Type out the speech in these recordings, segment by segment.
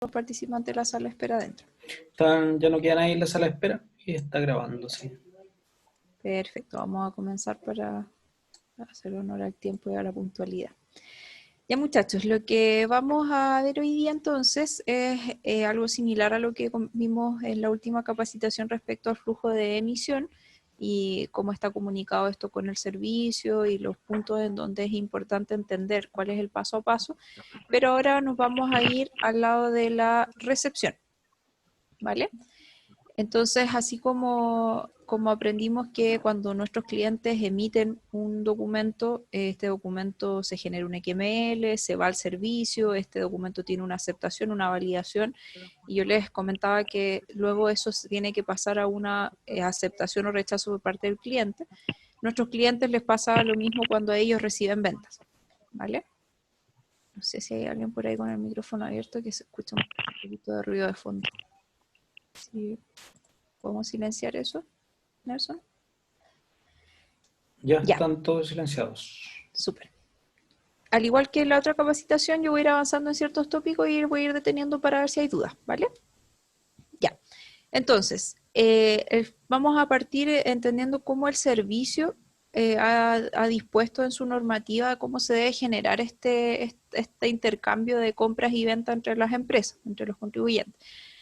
los participantes de la sala de espera adentro. Ya no queda nadie en la sala de espera y está grabando, sí. Perfecto, vamos a comenzar para hacer honor al tiempo y a la puntualidad. Ya muchachos, lo que vamos a ver hoy día entonces es algo similar a lo que vimos en la última capacitación respecto al flujo de emisión y cómo está comunicado esto con el servicio y los puntos en donde es importante entender cuál es el paso a paso, pero ahora nos vamos a ir al lado de la recepción, ¿vale? Entonces, así como aprendimos que cuando nuestros clientes emiten un documento, este documento se genera un XML, se va al servicio, este documento tiene una aceptación, una validación, y yo les comentaba que luego eso tiene que pasar a una aceptación o rechazo por parte del cliente. Nuestros clientes les pasa lo mismo cuando ellos reciben ventas, ¿vale? No sé si hay alguien por ahí con el micrófono abierto que se escucha un poquito de ruido de fondo. Sí. ¿Podemos silenciar eso, Nelson? Ya Ya, están todos silenciados. súper. Al igual que en la otra capacitación, yo voy a ir avanzando en ciertos tópicos y voy a ir deteniendo para ver si hay dudas, ¿vale? Ya. Entonces, vamos a partir entendiendo cómo el servicio ha dispuesto en su normativa cómo se debe generar este intercambio de compras y ventas entre las empresas, entre los contribuyentes.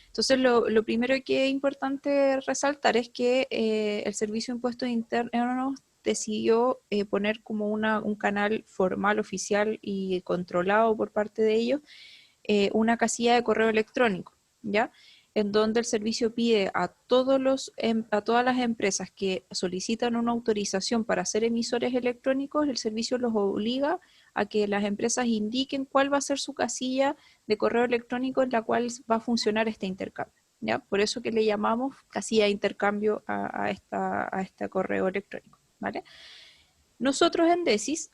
Entonces, lo primero que es importante resaltar es que el Servicio de Impuestos Internos decidió poner como un canal formal, oficial y controlado por parte de ellos, una casilla de correo electrónico, ¿ya? En donde el servicio pide a todas las empresas que solicitan una autorización para ser emisores electrónicos, el servicio los obliga a que las empresas indiquen cuál va a ser su casilla de correo electrónico en la cual va a funcionar este intercambio, ¿ya? Por eso que le llamamos casilla de intercambio a este correo electrónico, ¿vale? Nosotros en DESIS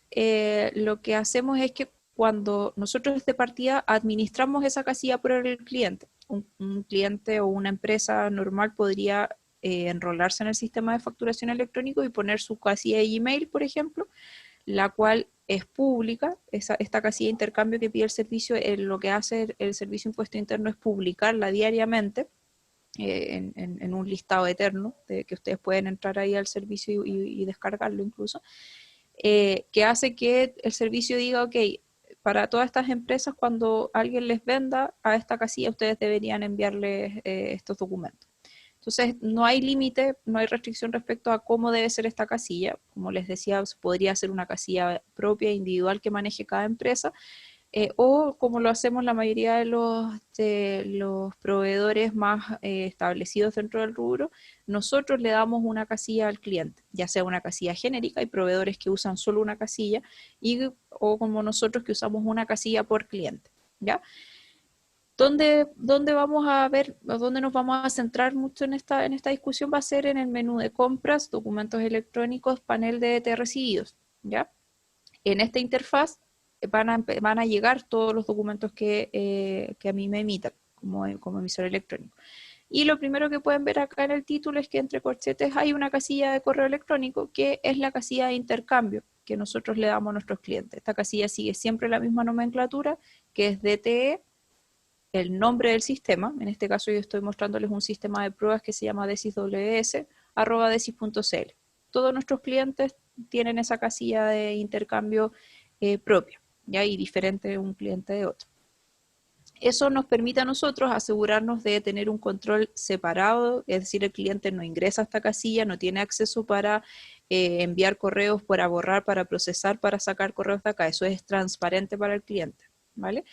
lo que hacemos es que cuando nosotros de partida administramos esa casilla por el cliente, un cliente o una empresa normal podría enrolarse en el sistema de facturación electrónico y poner su casilla de Gmail, por ejemplo, la cual es pública. Esta casilla de intercambio que pide el servicio, lo que hace el Servicio de Impuesto Interno es publicarla diariamente en un listado eterno, de que ustedes pueden entrar ahí al servicio y descargarlo incluso, que hace que el servicio diga, ok, para todas estas empresas, cuando alguien les venda a esta casilla, ustedes deberían enviarles estos documentos. Entonces, no hay límite, no hay restricción respecto a cómo debe ser esta casilla. Como les decía, podría ser una casilla propia, individual, que maneje cada empresa, o como lo hacemos la mayoría de los proveedores más establecidos dentro del rubro, nosotros le damos una casilla al cliente, ya sea una casilla genérica, hay proveedores que usan solo una casilla, o como nosotros que usamos una casilla por cliente, ¿ya? ¿Dónde vamos a ver, o dónde nos vamos a centrar mucho en esta discusión? Va a ser en el menú de compras, documentos electrónicos, panel de ET recibidos, ¿ya? En esta interfaz van a llegar todos los documentos que a mí me emitan como emisor electrónico. Y lo primero que pueden ver acá en el título es que entre corchetes hay una casilla de correo electrónico que es la casilla de intercambio que nosotros le damos a nuestros clientes. Esta casilla sigue siempre la misma nomenclatura, que es DTE, el nombre del sistema. En este caso yo estoy mostrándoles un sistema de pruebas que se llama DesisWS, @desis.cl. Todos nuestros clientes tienen esa casilla de intercambio propia, ¿ya? Y diferente de un cliente de otro. Eso nos permite a nosotros asegurarnos de tener un control separado, es decir, el cliente no ingresa a esta casilla, no tiene acceso para enviar correos, para borrar, para procesar, para sacar correos de acá. Eso es transparente para el cliente, ¿vale?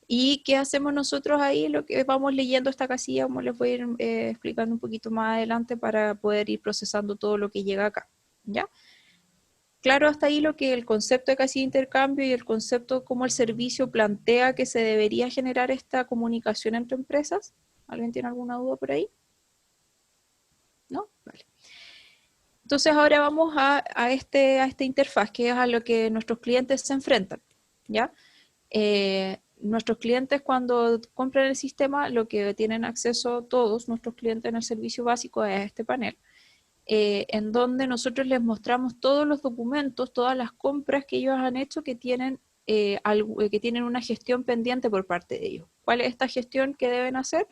¿Y qué hacemos nosotros ahí? Lo que vamos leyendo esta casilla, como les voy a ir explicando un poquito más adelante para poder ir procesando todo lo que llega acá, ¿ya? Claro, hasta ahí lo que el concepto de casilla de intercambio y el concepto como el servicio plantea que se debería generar esta comunicación entre empresas. ¿Alguien tiene alguna duda por ahí? ¿No? Vale. Entonces ahora vamos a esta interfaz, que es a lo que nuestros clientes se enfrentan, ¿ya? Nuestros clientes cuando compran el sistema, lo que tienen acceso todos nuestros clientes en el servicio básico es este panel, en donde nosotros les mostramos todos los documentos, todas las compras que ellos han hecho que tienen una gestión pendiente por parte de ellos. ¿Cuál es esta gestión que deben hacer?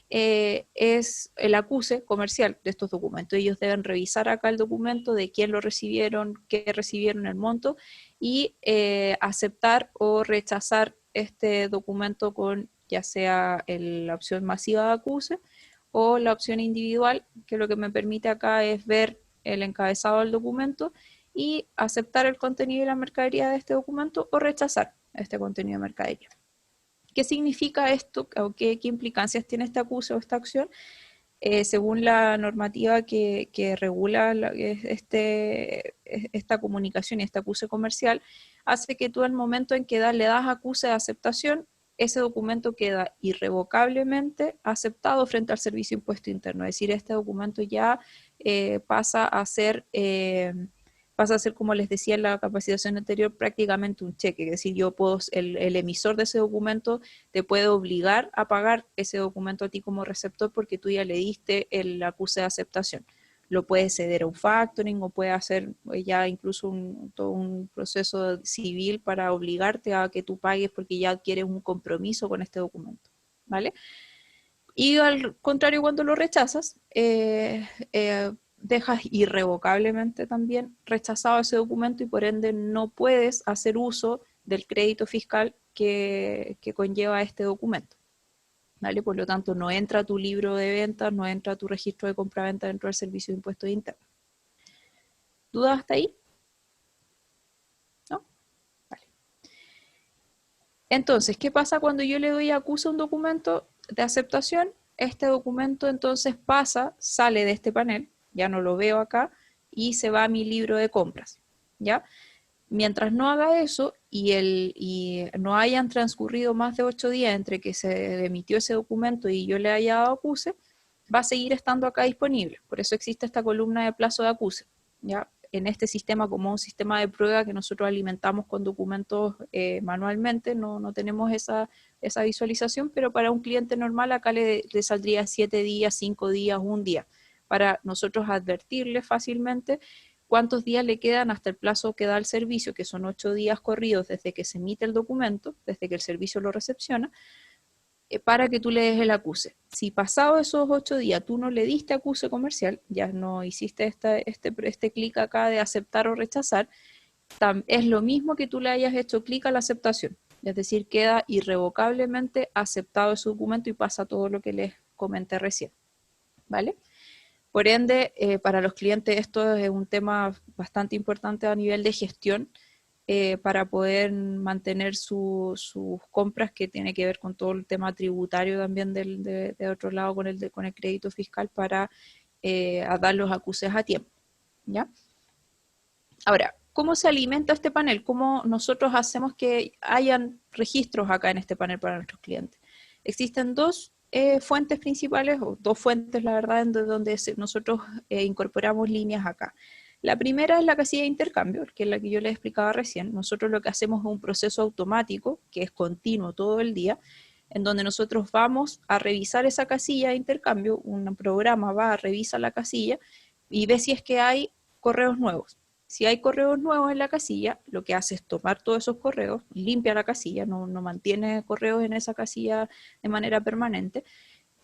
Es el acuse comercial de estos documentos. Ellos deben revisar acá el documento de quién lo recibieron, qué recibieron, el monto, y aceptar o rechazar este documento con ya sea la opción masiva de acuse o la opción individual, que lo que me permite acá es ver el encabezado del documento y aceptar el contenido y la mercadería de este documento o rechazar este contenido de mercadería. ¿Qué significa esto o qué implicancias tiene este acuse o esta acción? Según la normativa que regula esta comunicación y este acuse comercial, hace que tú al momento en que le das acuse de aceptación, ese documento queda irrevocablemente aceptado frente al Servicio de Impuesto Interno. Es decir, este documento ya pasa a ser como les decía en la capacitación anterior, prácticamente un cheque. Es decir, el emisor de ese documento te puede obligar a pagar ese documento a ti como receptor porque tú ya le diste el acuse de aceptación. Lo puede ceder a un factoring o puede hacer ya incluso todo un proceso civil para obligarte a que tú pagues porque ya adquieres un compromiso con este documento, ¿vale? Y al contrario, cuando lo rechazas, dejas irrevocablemente también rechazado ese documento y por ende no puedes hacer uso del crédito fiscal que conlleva este documento. ¿Vale? Por lo tanto, no entra tu libro de ventas, no entra tu registro de compraventa dentro del Servicio de Impuestos Internos. ¿Dudas hasta ahí? ¿No? Vale. Entonces, ¿qué pasa cuando yo le doy acuse a un documento de aceptación? Este documento entonces sale de este panel, ya no lo veo acá, y se va a mi libro de compras, ¿ya? Mientras no haga eso y no hayan transcurrido más de 8 días entre que se emitió ese documento y yo le haya dado acuse, va a seguir estando acá disponible. Por eso existe esta columna de plazo de acuse, ¿ya? En este sistema, como un sistema de prueba que nosotros alimentamos con documentos manualmente, no tenemos esa visualización, pero para un cliente normal acá le saldría 7 días, 5 días, un día, para nosotros advertirle fácilmente cuántos días le quedan hasta el plazo que da el servicio, que son 8 días corridos desde que se emite el documento, desde que el servicio lo recepciona, para que tú le des el acuse. Si pasado esos 8 días tú no le diste acuse comercial, ya no hiciste este clic acá de aceptar o rechazar, es lo mismo que tú le hayas hecho clic a la aceptación. Es decir, queda irrevocablemente aceptado ese documento y pasa todo lo que les comenté recién. ¿Vale? Por ende, para los clientes esto es un tema bastante importante a nivel de gestión para poder mantener sus compras, que tiene que ver con todo el tema tributario también de otro lado con el crédito fiscal para dar los acuses a tiempo, ¿ya? Ahora, ¿cómo se alimenta este panel? ¿Cómo nosotros hacemos que hayan registros acá en este panel para nuestros clientes? Existen dos fuentes principales, o dos fuentes, la verdad, en donde nosotros incorporamos líneas acá. La primera es la casilla de intercambio, que es la que yo les explicaba recién. Nosotros lo que hacemos es un proceso automático, que es continuo todo el día, en donde nosotros vamos a revisar esa casilla de intercambio, un programa va a revisar la casilla y ve si es que hay correos nuevos. Si hay correos nuevos en la casilla, lo que hace es tomar todos esos correos, limpia la casilla, no mantiene correos en esa casilla de manera permanente,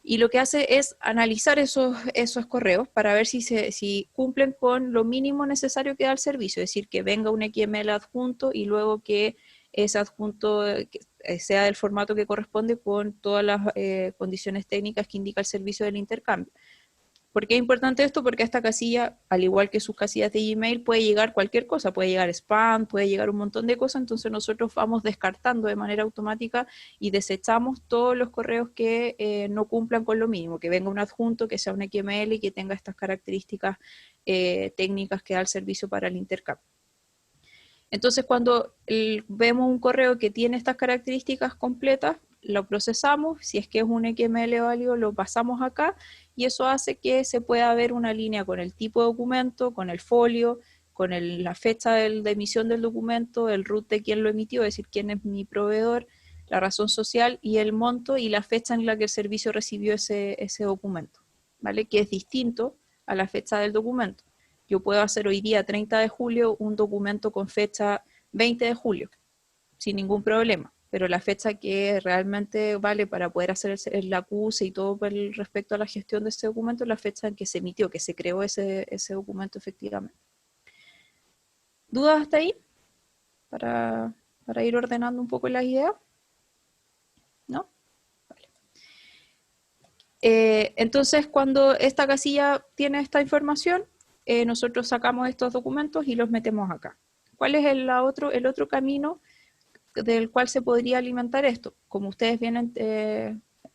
y lo que hace es analizar esos correos para ver si cumplen con lo mínimo necesario que da el servicio, es decir, que venga un XML adjunto y luego que ese adjunto sea del formato que corresponde con todas las condiciones técnicas que indica el servicio del intercambio. ¿Por qué es importante esto? Porque a esta casilla, al igual que sus casillas de Gmail, puede llegar cualquier cosa, puede llegar spam, puede llegar un montón de cosas, entonces nosotros vamos descartando de manera automática y desechamos todos los correos que no cumplan con lo mínimo, que venga un adjunto, que sea un XML y que tenga estas características técnicas que da el servicio para el intercambio. Entonces, cuando vemos un correo que tiene estas características completas, lo procesamos, si es que es un XML válido, lo pasamos acá y eso hace que se pueda ver una línea con el tipo de documento, con el folio, con la fecha de emisión del documento, el root de quién lo emitió, es decir, quién es mi proveedor, la razón social y el monto y la fecha en la que el servicio recibió ese documento, ¿vale? Que es distinto a la fecha del documento. Yo puedo hacer hoy día, 30 de julio, un documento con fecha 20 de julio, sin ningún problema. pero la fecha que realmente vale para poder hacer el acuse y todo respecto a la gestión de ese documento es la fecha en que se emitió, que se creó ese documento efectivamente. ¿Dudas hasta ahí? Para ir ordenando un poco las ideas. ¿No? Vale. Entonces, cuando esta casilla tiene esta información, nosotros sacamos estos documentos y los metemos acá. ¿Cuál es el otro camino del cual se podría alimentar esto? Como ustedes bien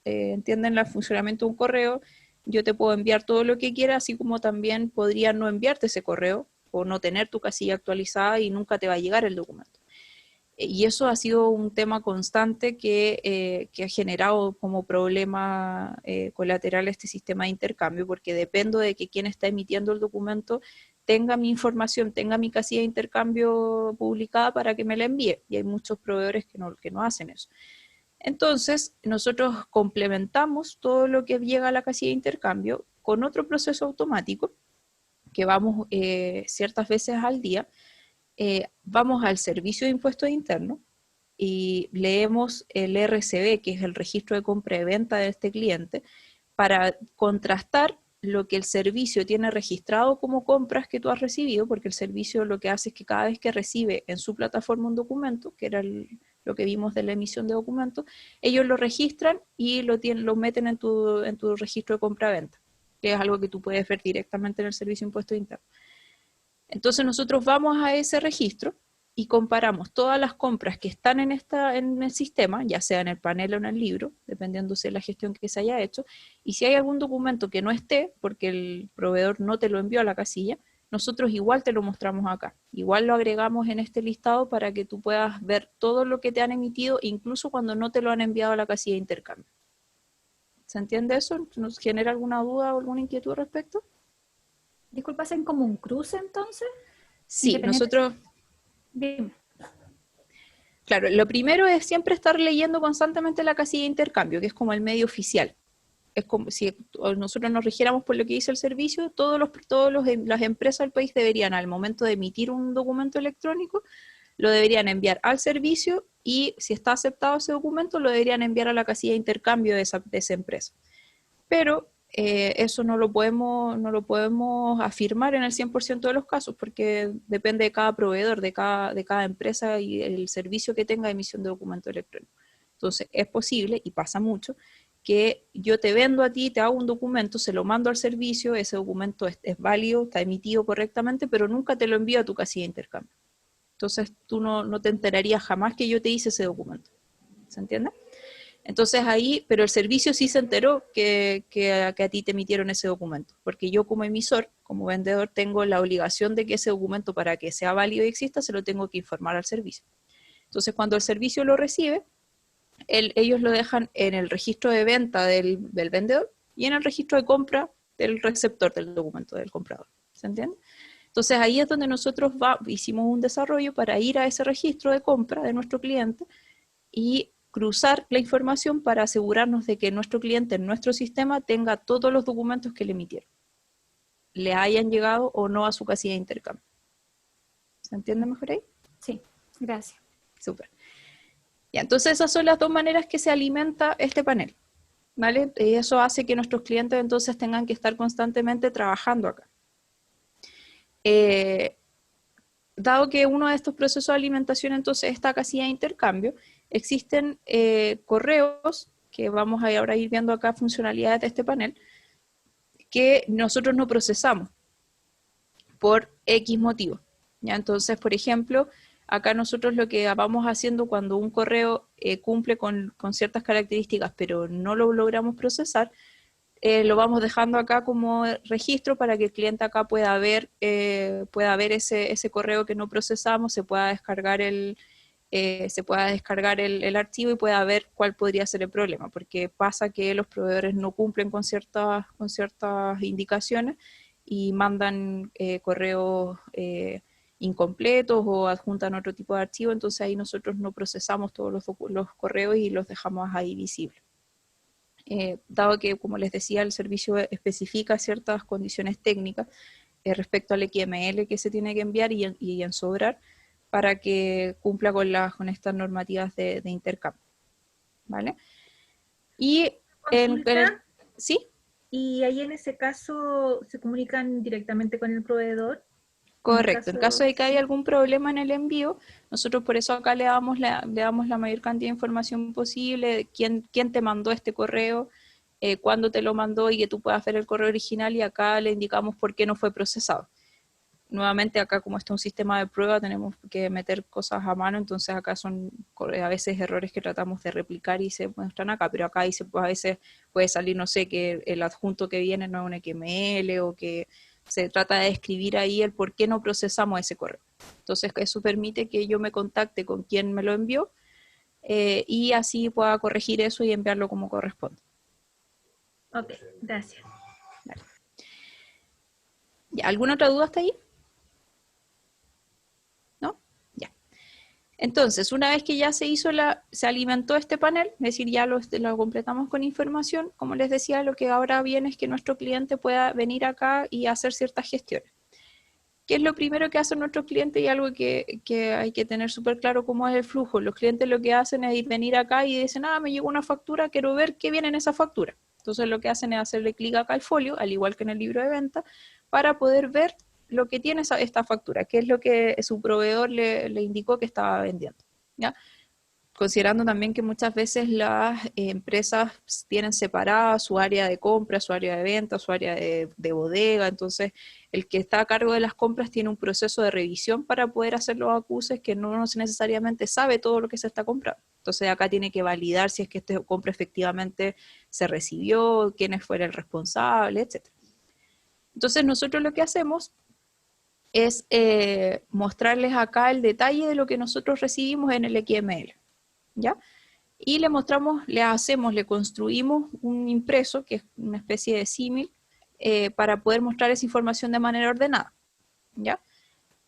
entienden el funcionamiento de un correo, yo te puedo enviar todo lo que quiera, así como también podría no enviarte ese correo o no tener tu casilla actualizada y nunca te va a llegar el documento. Y eso ha sido un tema constante que ha generado como problema colateral este sistema de intercambio, porque dependo de que quien está emitiendo el documento tenga mi información, tenga mi casilla de intercambio publicada para que me la envíe. Y hay muchos proveedores que no hacen eso. Entonces, nosotros complementamos todo lo que llega a la casilla de intercambio con otro proceso automático que vamos ciertas veces al día. Vamos al servicio de impuestos internos y leemos el RCB, que es el registro de compra y venta de este cliente, para contrastar lo que el servicio tiene registrado como compras que tú has recibido, porque el servicio lo que hace es que cada vez que recibe en su plataforma un documento, que era lo que vimos de la emisión de documentos, ellos lo registran y lo meten en tu registro de compra-venta, que es algo que tú puedes ver directamente en el servicio de impuestos internos. Entonces nosotros vamos a ese registro y comparamos todas las compras que están en el sistema, ya sea en el panel o en el libro, dependiendo de la gestión que se haya hecho, y si hay algún documento que no esté, porque el proveedor no te lo envió a la casilla, nosotros igual te lo mostramos acá. Igual lo agregamos en este listado para que tú puedas ver todo lo que te han emitido, incluso cuando no te lo han enviado a la casilla de intercambio. ¿Se entiende eso? ¿Nos genera alguna duda o alguna inquietud al respecto? Disculpa, ¿hacen como un cruce entonces? Sí, nosotros... Bien. Claro, lo primero es siempre estar leyendo constantemente la casilla de intercambio, que es como el medio oficial. Es como si nosotros nos rigiéramos por lo que dice el servicio, las empresas del país deberían, al momento de emitir un documento electrónico, lo deberían enviar al servicio y si está aceptado ese documento, lo deberían enviar a la casilla de intercambio de esa empresa. Pero eso no lo podemos afirmar en el 100% de los casos porque depende de cada proveedor, de cada empresa y el servicio que tenga de emisión de documento electrónico. Entonces, es posible, y pasa mucho, que yo te vendo a ti, te hago un documento, se lo mando al servicio, ese documento es válido, está emitido correctamente, pero nunca te lo envío a tu casilla de intercambio. Entonces, tú no te enterarías jamás que yo te hice ese documento. ¿Se entiende? Entonces ahí, pero el servicio sí se enteró que a ti te emitieron ese documento, porque yo como emisor, como vendedor, tengo la obligación de que ese documento para que sea válido y exista, se lo tengo que informar al servicio. Entonces cuando el servicio lo recibe, ellos lo dejan en el registro de venta del vendedor y en el registro de compra del receptor del documento del comprador. ¿Se entiende? Entonces ahí es donde nosotros hicimos un desarrollo para ir a ese registro de compra de nuestro cliente y cruzar la información para asegurarnos de que nuestro cliente en nuestro sistema tenga todos los documentos que le emitieron, le hayan llegado o no a su casilla de intercambio. ¿Se entiende mejor ahí? Sí, gracias. Súper. Ya, entonces esas son las dos maneras que se alimenta este panel, ¿vale? Y eso hace que nuestros clientes entonces tengan que estar constantemente trabajando acá. Dado que uno de estos procesos de alimentación entonces esta casilla de intercambio, existen correos, que vamos a ahora ir viendo acá funcionalidades de este panel, que nosotros no procesamos por X motivo. ¿Ya? Entonces, por ejemplo, acá nosotros lo que vamos haciendo cuando un correo cumple con ciertas características, pero no lo logramos procesar, lo vamos dejando acá como registro para que el cliente acá pueda ver ese correo que no procesamos, se pueda descargar el archivo y pueda ver cuál podría ser el problema, porque pasa que los proveedores no cumplen con ciertas indicaciones y mandan correos incompletos o adjuntan otro tipo de archivo, entonces ahí nosotros no procesamos todos los correos y los dejamos ahí visibles. Dado que, como les decía, el servicio especifica ciertas condiciones técnicas respecto al XML que se tiene que enviar y en sobrar, para que cumpla con estas normativas de intercambio, ¿vale? Y Consulta, ¿sí? y ahí en ese caso se comunican directamente con el proveedor. Correcto, en caso de que haya algún problema en el envío, nosotros por eso acá le damos la mayor cantidad de información posible, quién te mandó este correo, cuándo te lo mandó y que tú puedas ver el correo original, y acá le indicamos por qué no fue procesado. Nuevamente acá, como este es un sistema de prueba, tenemos que meter cosas a mano, entonces acá son a veces errores que tratamos de replicar y se muestran acá, pero acá dice, pues a veces puede salir, no sé, que el adjunto que viene no es un XML, o que se trata de escribir ahí el por qué no procesamos ese correo. Entonces eso permite que yo me contacte con quien me lo envió, y así pueda corregir eso y enviarlo como corresponde. Ok, gracias. Vale. ¿Ya? ¿Alguna otra duda hasta ahí? ¿No? Ya. Entonces, una vez que ya se alimentó este panel, es decir, ya lo completamos con información, como les decía, lo que ahora viene es que nuestro cliente pueda venir acá y hacer ciertas gestiones. ¿Qué es lo primero que hacen nuestros clientes? Y algo que hay que tener súper claro cómo es el flujo. Los clientes lo que hacen es venir acá y dicen, me llegó una factura, quiero ver qué viene en esa factura. Entonces lo que hacen es hacerle clic acá al folio, al igual que en el libro de venta, para poder ver lo que tiene esta factura, qué es lo que su proveedor le indicó que estaba vendiendo, ¿ya? Considerando también que muchas veces las empresas tienen separada su área de compra, su área de venta, su área de bodega, entonces el que está a cargo de las compras tiene un proceso de revisión para poder hacer los acuses, que no necesariamente sabe todo lo que se está comprando. Entonces acá tiene que validar si es que esta compra efectivamente se recibió, quién fue el responsable, etc. Entonces nosotros lo que hacemos es mostrarles acá el detalle de lo que nosotros recibimos en el XML, ¿ya? Y le construimos un impreso, que es una especie de símil, para poder mostrar esa información de manera ordenada, ¿ya?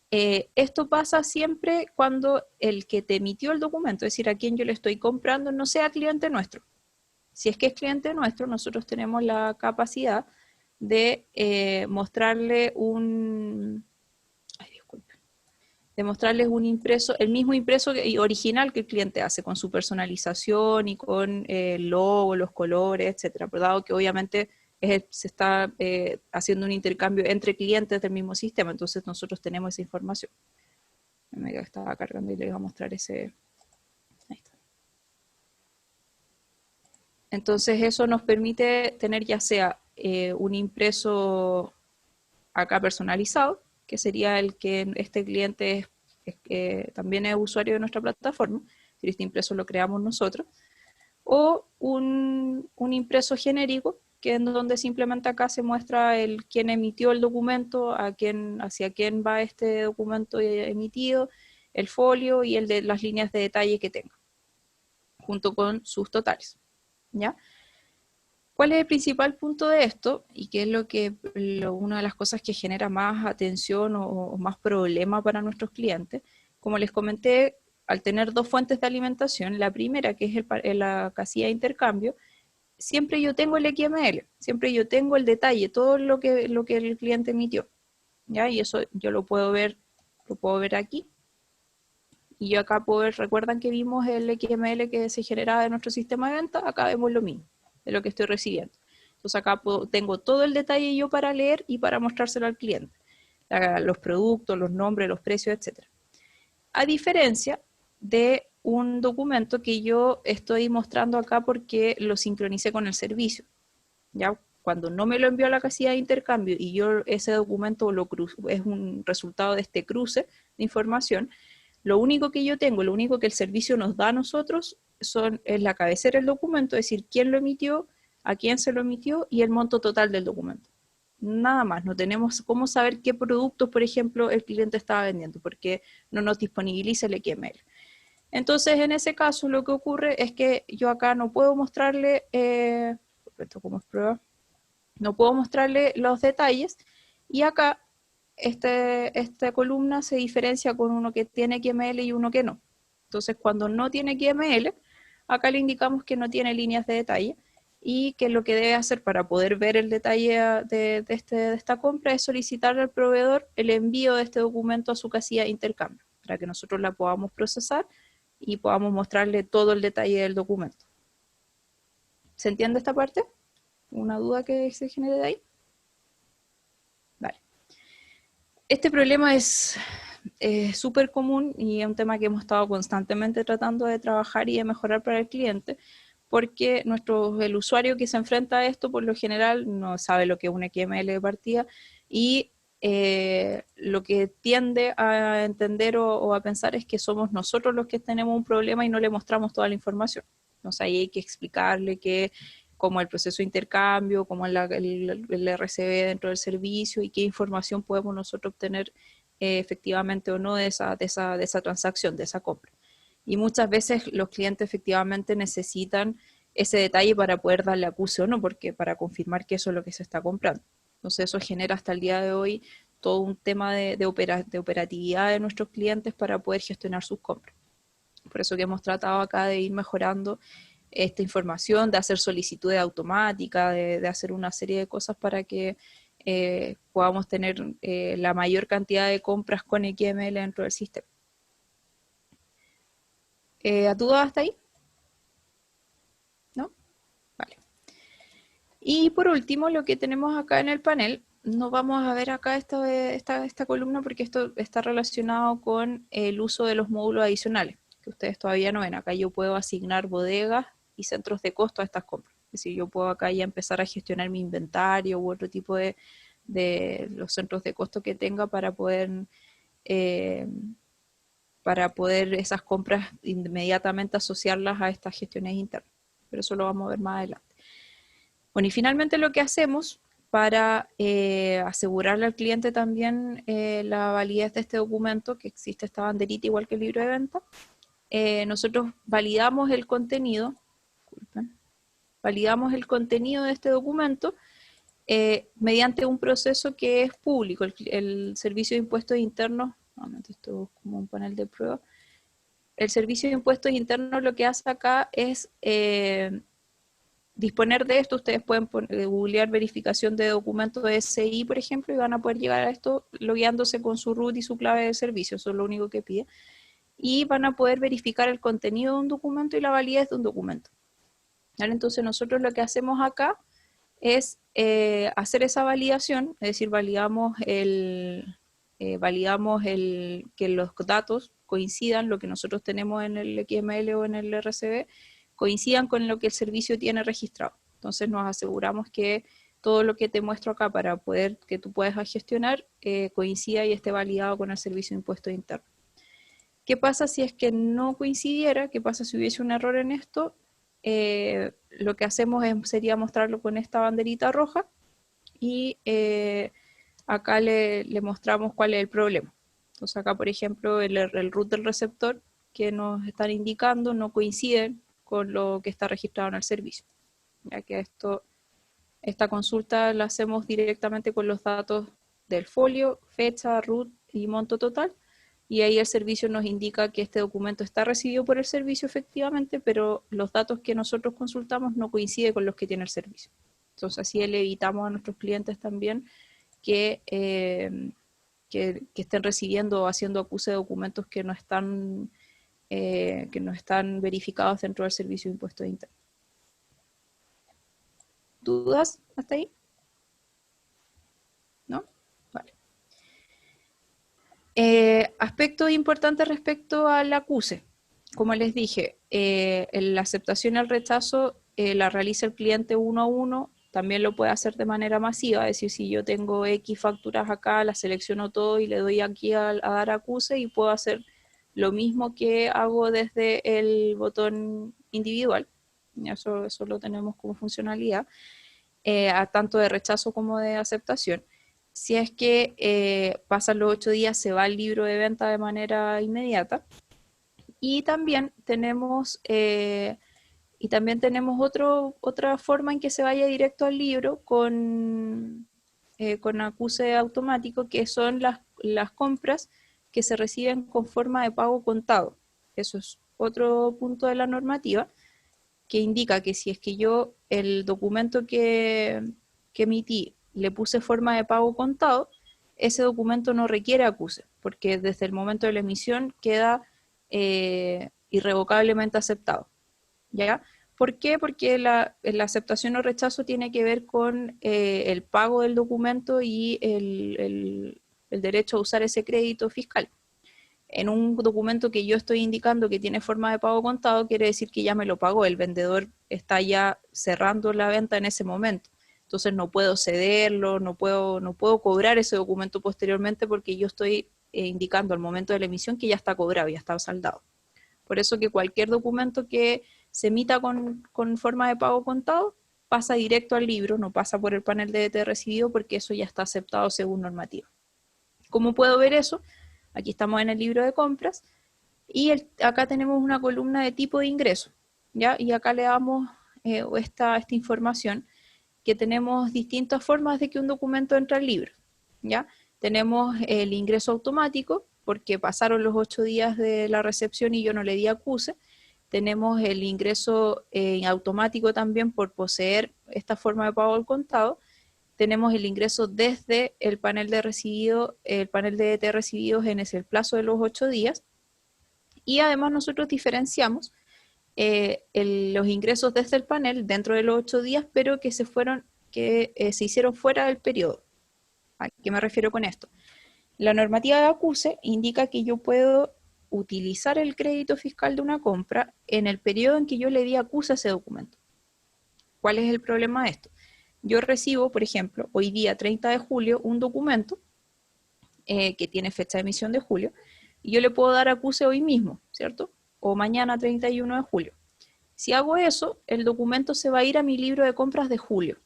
Esto pasa siempre cuando el que te emitió el documento, es decir, a quien yo le estoy comprando, no sea cliente nuestro. Si es que es cliente nuestro, nosotros tenemos la capacidad de mostrarle de mostrarles un impreso, el mismo impreso original que el cliente hace, con su personalización y con el logo, los colores, etcétera. Pero dado que obviamente se está haciendo un intercambio entre clientes del mismo sistema, entonces nosotros tenemos esa información. Me estaba cargando y le iba a mostrar ese. Ahí está. Entonces eso nos permite tener ya sea un impreso acá personalizado, que sería el que este cliente también es usuario de nuestra plataforma, si este impreso lo creamos nosotros, o un impreso genérico, que en donde simplemente acá se muestra quién emitió el documento, hacia quién va este documento emitido, el folio y el de las líneas de detalle que tenga, junto con sus totales, ¿ya? ¿Cuál es el principal punto de esto? Y qué es una de las cosas que genera más atención o más problema para nuestros clientes. Como les comenté, al tener dos fuentes de alimentación, la primera, que es la casilla de intercambio, siempre yo tengo el XML, siempre yo tengo el detalle, todo lo que el cliente emitió, ¿ya? Y eso yo lo puedo ver aquí. Y yo acá puedo ver, recuerdan que vimos el XML que se generaba de nuestro sistema de venta, acá vemos lo mismo de lo que estoy recibiendo. Entonces acá tengo todo el detalle yo para leer y para mostrárselo al cliente. Los productos, los nombres, los precios, etc. A diferencia de un documento que yo estoy mostrando acá porque lo sincronicé con el servicio. ¿Ya? Cuando no me lo envió a la casilla de intercambio y yo ese documento es un resultado de este cruce de información, lo único que yo tengo, lo único que el servicio nos da a nosotros es la cabecera del documento, es decir, quién lo emitió, a quién se lo emitió y el monto total del documento. Nada más, no tenemos cómo saber qué productos, por ejemplo, el cliente estaba vendiendo, porque no nos disponibiliza el XML. Entonces, en ese caso, lo que ocurre es que yo acá no puedo mostrarle, esto como es prueba, no puedo mostrarle los detalles, y acá esta columna se diferencia con uno que tiene XML y uno que no. Entonces, cuando no tiene XML, acá le indicamos que no tiene líneas de detalle y que lo que debe hacer para poder ver el detalle de esta compra es solicitarle al proveedor el envío de este documento a su casilla de intercambio. para que nosotros la podamos procesar y podamos mostrarle todo el detalle del documento. ¿Se entiende esta parte? ¿Una duda que se genere de ahí? Vale. Este problema es súper común y es un tema que hemos estado constantemente tratando de trabajar y de mejorar para el cliente, porque el usuario que se enfrenta a esto por lo general no sabe lo que es un XML de partida y lo que tiende a entender o a pensar es que somos nosotros los que tenemos un problema y no le mostramos toda la información. Entonces ahí hay que explicarle que como el proceso de intercambio, como el RCB dentro del servicio y qué información podemos nosotros obtener efectivamente o no de esa transacción, de esa compra. Y muchas veces los clientes efectivamente necesitan ese detalle para poder darle acuse o no, porque para confirmar que eso es lo que se está comprando. Entonces eso genera hasta el día de hoy todo un tema de operatividad de nuestros clientes para poder gestionar sus compras. Por eso que hemos tratado acá de ir mejorando esta información, de hacer solicitudes automáticas, de hacer una serie de cosas para que podamos tener la mayor cantidad de compras con XML dentro del sistema. ¿A tu duda hasta ahí? ¿No? Vale. Y por último, lo que tenemos acá en el panel, no vamos a ver acá esta columna porque esto está relacionado con el uso de los módulos adicionales, que ustedes todavía no ven. Acá yo puedo asignar bodegas y centros de costo a estas compras. Es decir, yo puedo acá ya empezar a gestionar mi inventario u otro tipo de los centros de costo que tenga para poder esas compras inmediatamente asociarlas a estas gestiones internas. Pero eso lo vamos a ver más adelante. Bueno, y finalmente lo que hacemos para asegurarle al cliente también la validez de este documento, que existe esta banderita igual que el libro de venta, nosotros validamos el contenido, de este documento mediante un proceso que es público. El Servicio de Impuestos Internos, esto es como un panel de prueba, el Servicio de Impuestos Internos lo que hace acá es disponer de esto. Ustedes pueden googlear verificación de documentos de SI, por ejemplo, y van a poder llegar a esto logueándose con su root y su clave de servicio, eso es lo único que pide. Y van a poder verificar el contenido de un documento y la validez de un documento. ¿Vale? Entonces nosotros lo que hacemos acá es hacer esa validación, es decir, validamos que los datos coincidan, lo que nosotros tenemos en el XML o en el RCB, coincidan con lo que el servicio tiene registrado. Entonces nos aseguramos que todo lo que te muestro acá para poder que tú puedas gestionar coincida y esté validado con el Servicio de Impuestos Internos. ¿Qué pasa si es que no coincidiera? ¿Qué pasa si hubiese un error en esto? Lo que hacemos sería mostrarlo con esta banderita roja y acá le mostramos cuál es el problema. Entonces acá, por ejemplo, el root del receptor que nos están indicando no coincide con lo que está registrado en el servicio, ya que esta consulta la hacemos directamente con los datos del folio, fecha, root y monto total, y ahí el servicio nos indica que este documento está recibido por el servicio efectivamente, pero los datos que nosotros consultamos no coinciden con los que tiene el servicio. Entonces así le evitamos a nuestros clientes también que estén recibiendo o haciendo acuse de documentos que no están verificados dentro del Servicio de Impuestos Internos. ¿Dudas hasta ahí? ¿No? Vale. Aspectos importantes respecto al acuse. Como les dije, la aceptación y el rechazo la realiza el cliente uno a uno. También lo puede hacer de manera masiva, es decir, si yo tengo X facturas acá, las selecciono todo y le doy aquí a dar acuse y puedo hacer lo mismo que hago desde el botón individual. Eso lo tenemos como funcionalidad, tanto de rechazo como de aceptación. Si es que pasan los 8 días, se va al libro de venta de manera inmediata. Y también tenemos otra forma en que se vaya directo al libro con acuse automático, que son las compras que se reciben con forma de pago contado. Eso es otro punto de la normativa que indica que si es que yo el documento que emití le puse forma de pago contado, ese documento no requiere acuse, porque desde el momento de la emisión queda irrevocablemente aceptado, ¿ya? ¿Por qué? Porque la aceptación o rechazo tiene que ver con el pago del documento y el derecho a usar ese crédito fiscal. En un documento que yo estoy indicando que tiene forma de pago contado, quiere decir que ya me lo pagó, el vendedor está ya cerrando la venta en ese momento. Entonces no puedo cederlo, no puedo cobrar ese documento posteriormente porque yo estoy indicando al momento de la emisión que ya está cobrado, ya está saldado. Por eso que cualquier documento que se emita con forma de pago contado pasa directo al libro, no pasa por el panel de DT recibido porque eso ya está aceptado según normativa. ¿Cómo puedo ver eso? Aquí estamos en el libro de compras y acá tenemos una columna de tipo de ingreso, ¿ya? Y acá le damos esta información que tenemos distintas formas de que un documento entra al libro, ¿ya? Tenemos el ingreso automático, porque pasaron los 8 días de la recepción y yo no le di acuse. Tenemos el ingreso automático también por poseer esta forma de pago al contado. Tenemos el ingreso desde el panel de recibido, el panel de DT recibidos en el plazo de los 8 días. Y además nosotros diferenciamos los ingresos desde el panel dentro de los 8 días, pero que se hicieron fuera del periodo. ¿A qué me refiero con esto? La normativa de acuse indica que yo puedo utilizar el crédito fiscal de una compra en el periodo en que yo le di acuse a ese documento. ¿Cuál es el problema de esto? Yo recibo, por ejemplo, hoy día 30 de julio, un documento que tiene fecha de emisión de julio, y yo le puedo dar acuse hoy mismo, ¿cierto? O mañana 31 de julio. Si hago eso, el documento se va a ir a mi libro de compras de julio.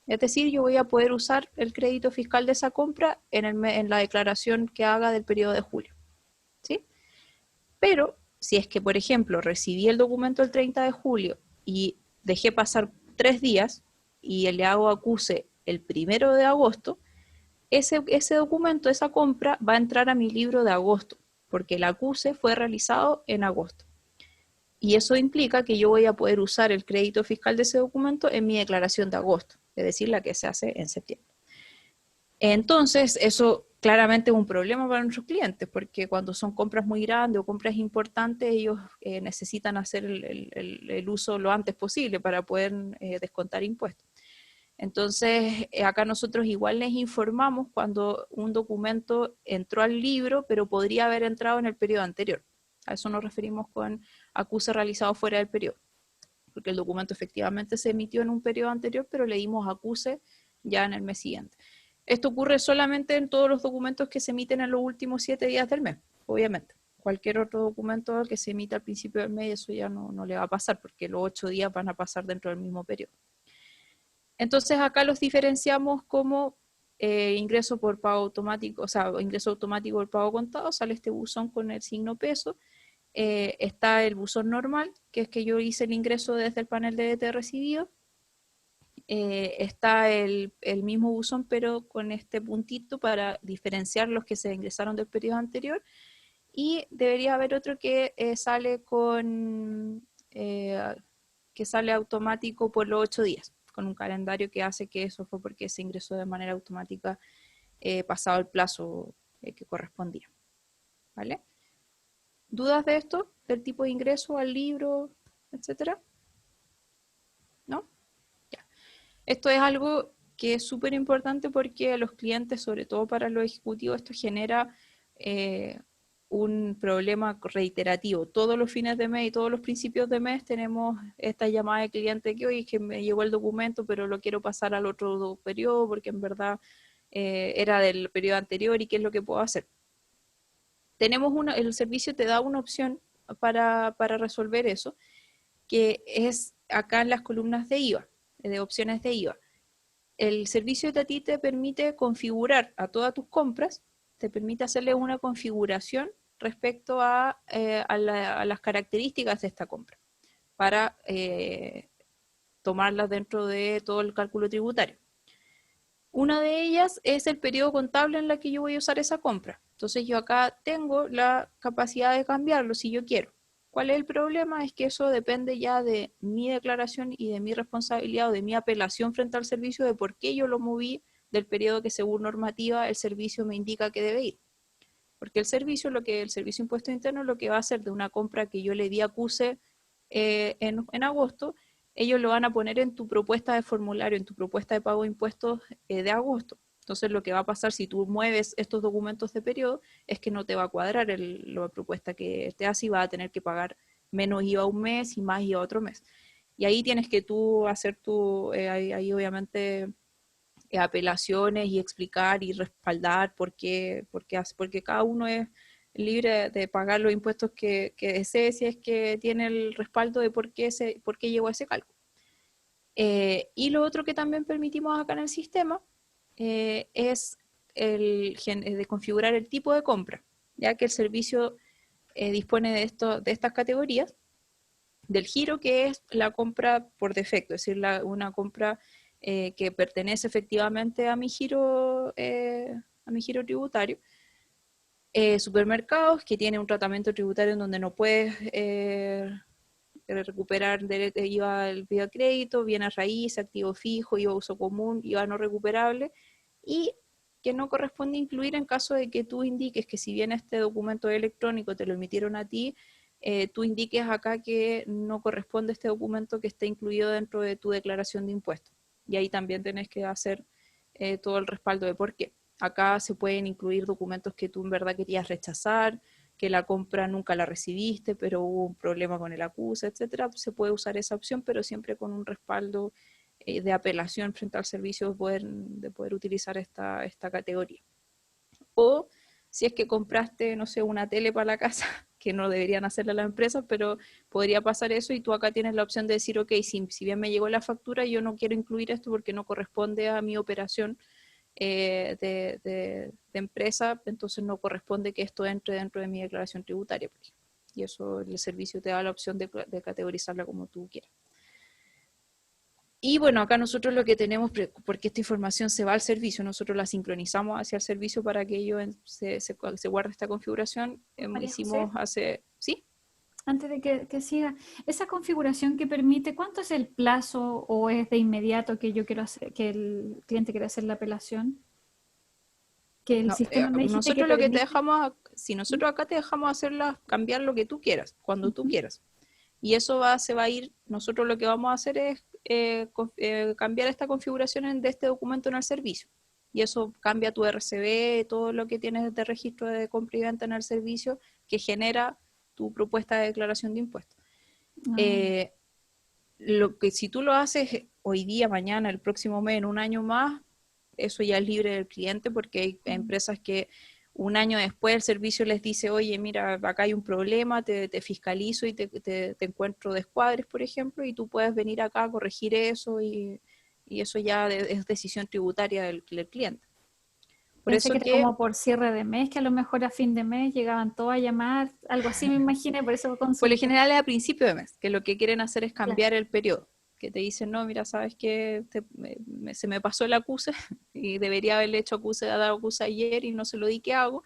Es decir, yo voy a poder usar el crédito fiscal de esa compra en la declaración que haga del periodo de julio, ¿sí? Pero si es que, por ejemplo, recibí el documento el 30 de julio y dejé pasar 3 días y le hago acuse el 1 de agosto, ese documento, esa compra, va a entrar a mi libro de agosto, porque el acuse fue realizado en agosto. Y eso implica que yo voy a poder usar el crédito fiscal de ese documento en mi declaración de agosto, es decir, la que se hace en septiembre. Entonces, eso claramente es un problema para nuestros clientes, porque cuando son compras muy grandes o compras importantes, ellos necesitan hacer el uso lo antes posible para poder descontar impuestos. Entonces, acá nosotros igual les informamos cuando un documento entró al libro, pero podría haber entrado en el periodo anterior. A eso nos referimos con acuse realizado fuera del periodo, porque el documento efectivamente se emitió en un periodo anterior, pero le dimos acuse ya en el mes siguiente. Esto ocurre solamente en todos los documentos que se emiten en los últimos 7 días del mes, obviamente. Cualquier otro documento que se emita al principio del mes, eso ya no le va a pasar, porque los 8 días van a pasar dentro del mismo periodo. Entonces acá los diferenciamos como ingreso por pago automático, o sea, ingreso automático por pago contado, sale este buzón con el signo peso. Está el buzón normal, que es que yo hice el ingreso desde el panel de DT recibido. Está el mismo buzón, pero con este puntito para diferenciar los que se ingresaron del periodo anterior. Y debería haber otro que sale que sale automático por los 8 días, con un calendario que hace que eso fue porque se ingresó de manera automática pasado el plazo que correspondía. ¿Vale? ¿Dudas de esto? ¿Del tipo de ingreso al libro, etcétera? ¿No? Ya. Esto es algo que es súper importante porque a los clientes, sobre todo para los ejecutivos, esto genera un problema reiterativo. Todos los fines de mes y todos los principios de mes tenemos esta llamada de cliente que, oye, que me llegó el documento, pero lo quiero pasar al otro periodo porque en verdad era del periodo anterior y qué es lo que puedo hacer. El servicio te da una opción para resolver eso, que es acá en las columnas de IVA, de opciones de IVA. El servicio de a ti te permite configurar a todas tus compras, te permite hacerle una configuración respecto a las características de esta compra, para tomarlas dentro de todo el cálculo tributario. Una de ellas es el periodo contable en la que yo voy a usar esa compra. Entonces yo acá tengo la capacidad de cambiarlo si yo quiero. ¿Cuál es el problema? Es que eso depende ya de mi declaración y de mi responsabilidad o de mi apelación frente al servicio de por qué yo lo moví del periodo que según normativa el servicio me indica que debe ir. Porque el servicio impuesto interno, lo que va a hacer de una compra que yo le di a CUSE en agosto, ellos lo van a poner en tu propuesta de formulario, en tu propuesta de pago de impuestos de agosto. Entonces lo que va a pasar si tú mueves estos documentos de periodo es que no te va a cuadrar la propuesta que te hace y vas a tener que pagar menos IVA un mes y más IVA otro mes. Y ahí tienes que tú hacer ahí obviamente apelaciones y explicar y respaldar porque cada uno es libre de pagar los impuestos que desee si es que tiene el respaldo de por qué llegó a ese cálculo. Y lo otro que también permitimos acá en el sistema es de configurar el tipo de compra, ya que el servicio dispone de estas categorías, del giro, que es la compra por defecto, es decir, una compra que pertenece efectivamente a mi giro tributario. Supermercados, que tiene un tratamiento tributario en donde no puedes recuperar IVA, el IVA crédito, bienes raíz, activo fijo, IVA uso común, IVA no recuperable, y que no corresponde incluir en caso de que tú indiques que si bien este documento electrónico te lo emitieron a ti, tú indiques acá que no corresponde este documento que esté incluido dentro de tu declaración de impuestos. Y ahí también tenés que hacer todo el respaldo de por qué. Acá se pueden incluir documentos que tú en verdad querías rechazar, que la compra nunca la recibiste, pero hubo un problema con el acuse, etcétera. Se puede usar esa opción, pero siempre con un respaldo de apelación frente al servicio de poder utilizar esta categoría. O si es que compraste, no sé, una tele para la casa, que no deberían hacerla las empresas, pero podría pasar eso y tú acá tienes la opción de decir, ok, si bien me llegó la factura, yo no quiero incluir esto porque no corresponde a mi operación de empresa, entonces no corresponde que esto entre dentro de mi declaración tributaria, por ejemplo. Y eso el servicio te da la opción de categorizarla como tú quieras. Y bueno, acá nosotros lo que tenemos, porque esta información se va al servicio, nosotros la sincronizamos hacia el servicio para que ello se guarde esta configuración. María Hicimos José, ¿sí? antes de que siga, esa configuración que permite, ¿cuánto es el plazo o es de inmediato que yo quiero hacer, que el cliente quiere hacer la apelación? Que el No, sistema me dijiste que nosotros lo que te permite. dejamos, si nosotros acá te dejamos cambiar lo que tú quieras, cuando tú quieras. Y eso se va a ir, nosotros lo que vamos a hacer es cambiar esta configuración de este documento en el servicio. Y eso cambia tu RCB, todo lo que tienes de registro de compra y venta en el servicio que genera tu propuesta de declaración de impuestos. Lo que si tú lo haces hoy día, mañana, el próximo mes, en un año más, eso ya es libre del cliente porque hay empresas que un año después el servicio les dice, oye, mira, acá hay un problema, te fiscalizo y te encuentro descuadres, por ejemplo, y tú puedes venir acá a corregir eso y eso ya es decisión tributaria del cliente. Por Pensé eso que era como por cierre de mes, que a lo mejor a fin de mes llegaban todos a llamar, algo así me imaginé, por eso por lo consulto. general es a principio de mes, que lo que quieren hacer es cambiar Claro. el periodo, que te dicen, no, mira, sabes que se me pasó el acuse y debería haberle hecho dado acuse ayer y no se lo di, ¿qué hago?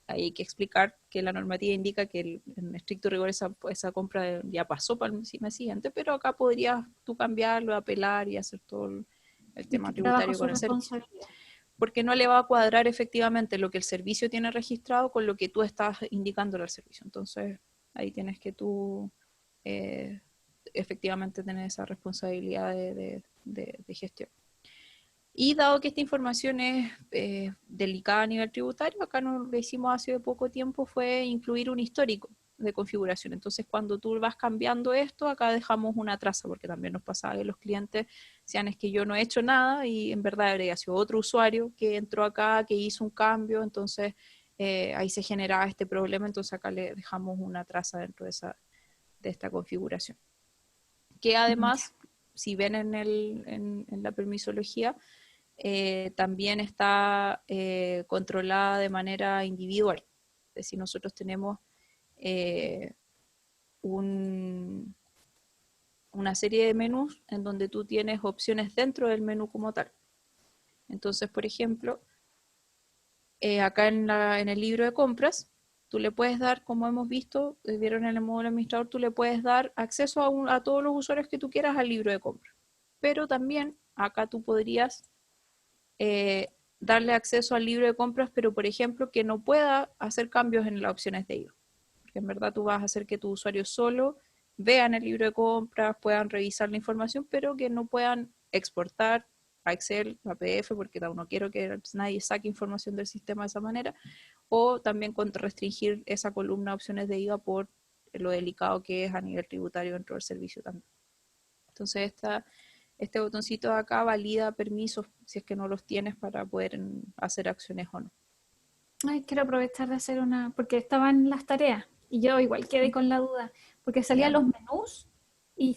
Hay que explicar que la normativa indica que en estricto rigor esa compra ya pasó para el mes siguiente, pero acá podrías tú cambiarlo, apelar y hacer todo el Y tema queda bajo tributario su con el servicio. responsabilidad. Porque no le va a cuadrar efectivamente lo que el servicio tiene registrado con lo que tú estás indicándole al servicio. Entonces, ahí tienes que tú efectivamente tener esa responsabilidad de gestión. Y dado que esta información es delicada a nivel tributario, acá lo que hicimos hace poco tiempo fue incluir un histórico de configuración. Entonces, cuando tú vas cambiando esto, acá dejamos una traza, porque también nos pasaba que los clientes decían, es que yo no he hecho nada y en verdad habría sido otro usuario que entró acá, que hizo un cambio, entonces ahí se generaba este problema, entonces acá le dejamos una traza dentro de esta configuración. Que además, si ven en la permisología, también está controlada de manera individual. Es decir, nosotros tenemos una serie de menús en donde tú tienes opciones dentro del menú como tal. Entonces, por ejemplo, acá en el libro de compras, tú le puedes dar, como hemos visto, vieron en el módulo administrador, tú le puedes dar acceso a todos los usuarios que tú quieras al libro de compras. Pero también acá tú podrías darle acceso al libro de compras, pero por ejemplo que no pueda hacer cambios en las opciones de IVA. Porque en verdad tú vas a hacer que tus usuarios solo vean el libro de compras, puedan revisar la información, pero que no puedan exportar a Excel, a PDF, porque no quiero que nadie saque información del sistema de esa manera, o también restringir esa columna de opciones de IVA por lo delicado que es a nivel tributario dentro del servicio también. Entonces este botoncito de acá valida permisos si es que no los tienes para poder hacer acciones o no. Ay, quiero aprovechar de hacer una, porque estaban las tareas y yo igual quedé con la duda, porque salían Ya. los menús y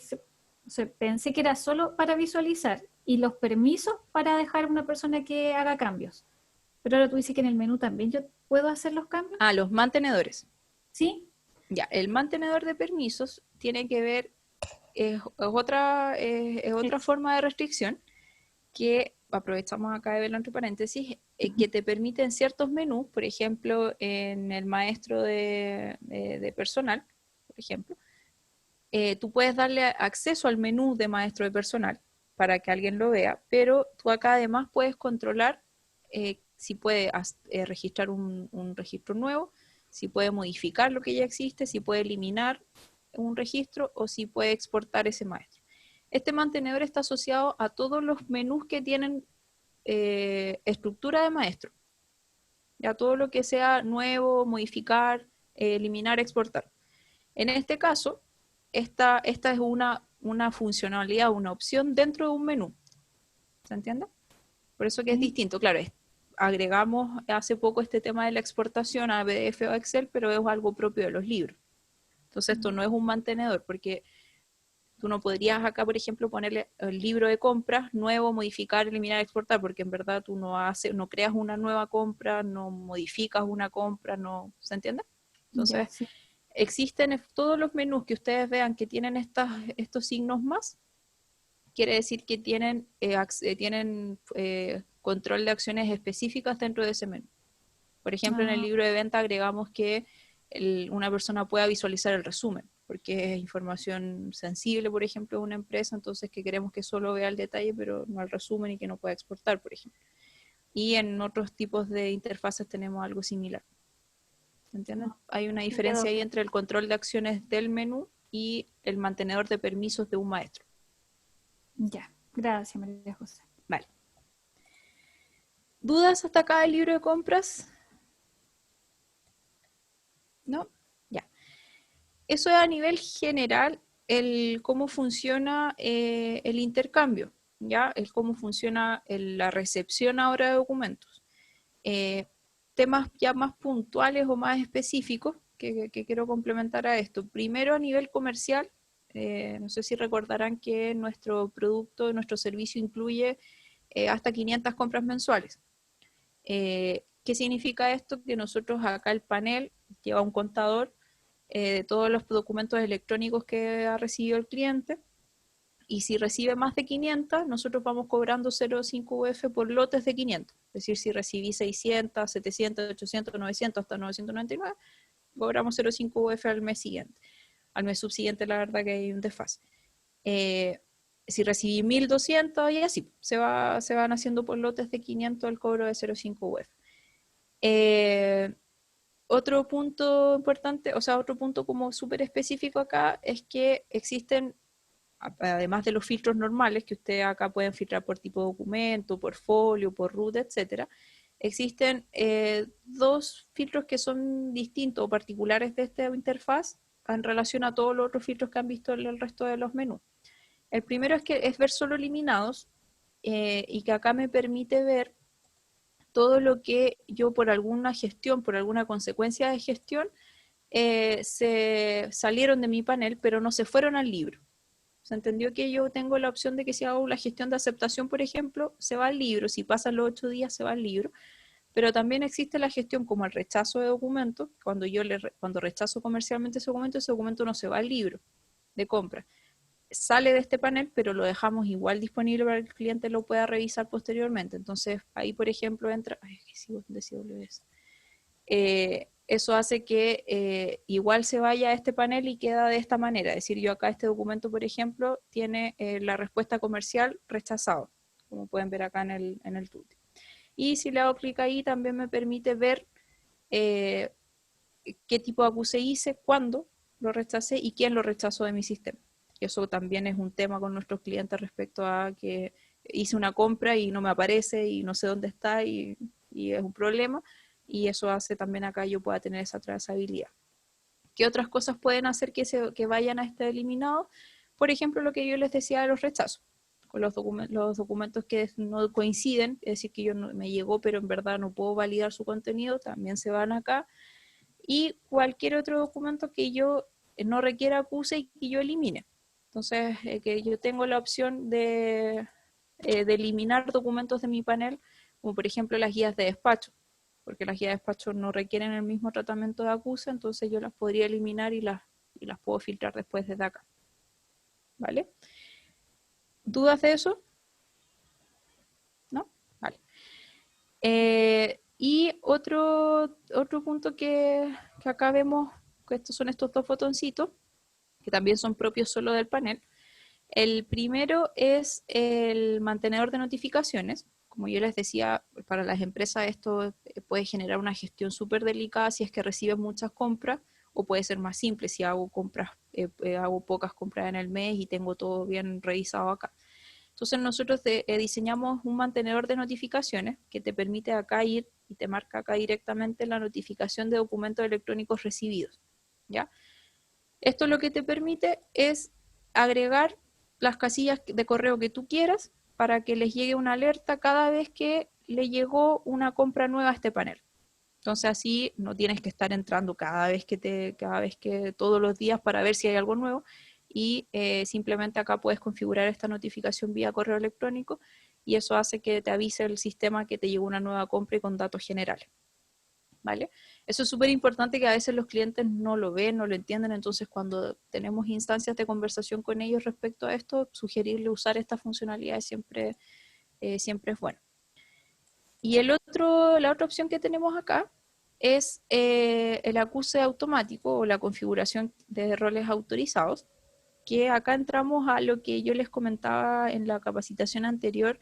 o sea, pensé que era solo para visualizar y los permisos para dejar a una persona que haga cambios. Pero ahora tú dices que en el menú también yo puedo hacer los cambios, Ah, los mantenedores. ¿sí? Ya, el mantenedor de permisos tiene que ver, es otra forma de restricción que aprovechamos acá de verlo entre paréntesis, que te permiten ciertos menús, por ejemplo, en el maestro de personal, por ejemplo, tú puedes darle acceso al menú de maestro de personal para que alguien lo vea, pero tú acá además puedes controlar si puede registrar un registro nuevo, si puede modificar lo que ya existe, si puede eliminar un registro o si puede exportar ese maestro. Este mantenedor está asociado a todos los menús que tienen estructura de maestro. Ya todo lo que sea nuevo, modificar, eliminar, exportar. En este caso, esta es una funcionalidad, una opción dentro de un menú. ¿Se entiende? Por eso que es distinto. Claro, agregamos hace poco este tema de la exportación a PDF o Excel, pero es algo propio de los libros. Entonces esto no es un mantenedor, porque tú no podrías acá, por ejemplo, ponerle el libro de compras, nuevo, modificar, eliminar, exportar, porque en verdad tú no creas una nueva compra, no modificas una compra, no, ¿se entiende? Ya, Entonces, sí. existen todos los menús que ustedes vean que tienen estos signos más, quiere decir que tienen control de acciones específicas dentro de ese menú. Por ejemplo, en el Ah, libro de venta agregamos que una persona pueda visualizar el resumen, porque es información sensible, por ejemplo, de una empresa, entonces que queremos que solo vea el detalle, pero no el resumen y que no pueda exportar, por ejemplo. Y en otros tipos de interfaces tenemos algo similar. ¿Entienden? Hay una me diferencia quedo. ahí entre el control de acciones del menú y el mantenedor de permisos de un maestro. Ya, gracias, María José. Vale. ¿Dudas hasta acá del libro de compras? ¿No? Ya. Eso es a nivel general cómo funciona el intercambio, ¿ya? El cómo funciona la recepción ahora de documentos. Eh, Temas ya más puntuales o más específicos que quiero complementar a esto. Primero, a nivel comercial, no sé si recordarán que nuestro producto, nuestro servicio incluye hasta 500 compras mensuales. ¿Qué significa esto? Que nosotros acá el panel lleva un contador de todos los documentos electrónicos que ha recibido el cliente, y si recibe más de 500, nosotros vamos cobrando 0,5 UF por lotes de 500. Es decir, si recibí 600, 700, 800, 900 hasta 999, cobramos 0,5 UF al mes siguiente. Al mes subsiguiente, la verdad que hay un desfase. Si recibí 1200 y así, se van haciendo por lotes de 500 el cobro de 0,5 UF. Otro punto importante, o sea, otro punto como súper específico acá es que existen, además de los filtros normales, que ustedes acá pueden filtrar por tipo de documento, por folio, por root, etcétera, existen dos filtros que son distintos o particulares de esta interfaz en relación a todos los otros filtros que han visto en el resto de los menús. El primero es ver solo eliminados, y que acá me permite ver todo lo que yo por alguna gestión, por alguna consecuencia de gestión, se salieron de mi panel, pero no se fueron al libro. Se entendió que yo tengo la opción de que si hago la gestión de aceptación, por ejemplo, se va al libro, si pasan los 8 días se va al libro, pero también existe la gestión como el rechazo de documentos, cuando rechazo comercialmente ese documento no se va al libro de compra. Sale de este panel, pero lo dejamos igual disponible para que el cliente lo pueda revisar posteriormente. Entonces, ahí, por ejemplo, entra... Ay, que sigo de CWS. Eso hace que igual se vaya a este panel y queda de esta manera. Es decir, yo acá este documento, por ejemplo, tiene la respuesta comercial rechazado, como pueden ver acá en el tooltip. Y si le hago clic ahí, también me permite ver qué tipo de acuse hice, cuándo lo rechacé y quién lo rechazó de mi sistema. Y eso también es un tema con nuestros clientes respecto a que hice una compra y no me aparece y no sé dónde está y es un problema. Y eso hace también acá yo pueda tener esa trazabilidad. ¿Qué otras cosas pueden hacer que vayan a estar eliminados? Por ejemplo, lo que yo les decía de los rechazos. Con los documentos que no coinciden, es decir, que yo no, me llegó, pero en verdad no puedo validar su contenido, también se van acá. Y cualquier otro documento que yo no requiera acuse y que yo elimine. Entonces, que yo tengo la opción de eliminar documentos de mi panel, como por ejemplo las guías de despacho, porque las guías de despacho no requieren el mismo tratamiento de acuse, entonces yo las podría eliminar y las puedo filtrar después desde acá. ¿Vale? ¿Dudas de eso? ¿No? Vale. Y otro punto que acá vemos, que estos son estos dos botoncitos, que también son propios solo del panel. El primero es el mantenedor de notificaciones. Como yo les decía, para las empresas esto puede generar una gestión súper delicada si es que reciben muchas compras, o puede ser más simple si hago compras, hago pocas compras en el mes y tengo todo bien revisado acá. Entonces nosotros diseñamos un mantenedor de notificaciones que te permite acá ir y te marca acá directamente la notificación de documentos electrónicos recibidos, ¿ya? Esto lo que te permite es agregar las casillas de correo que tú quieras para que les llegue una alerta cada vez que le llegó una compra nueva a este panel. Entonces así no tienes que estar entrando cada vez que todos los días para ver si hay algo nuevo, y simplemente acá puedes configurar esta notificación vía correo electrónico y eso hace que te avise el sistema que te llegó una nueva compra y con datos generales. ¿Vale? Eso es súper importante, que a veces los clientes no lo ven, no lo entienden, entonces cuando tenemos instancias de conversación con ellos respecto a esto, sugerirle usar esta funcionalidad siempre es bueno. Y la otra opción que tenemos acá es el acuse automático o la configuración de roles autorizados, que acá entramos a lo que yo les comentaba en la capacitación anterior.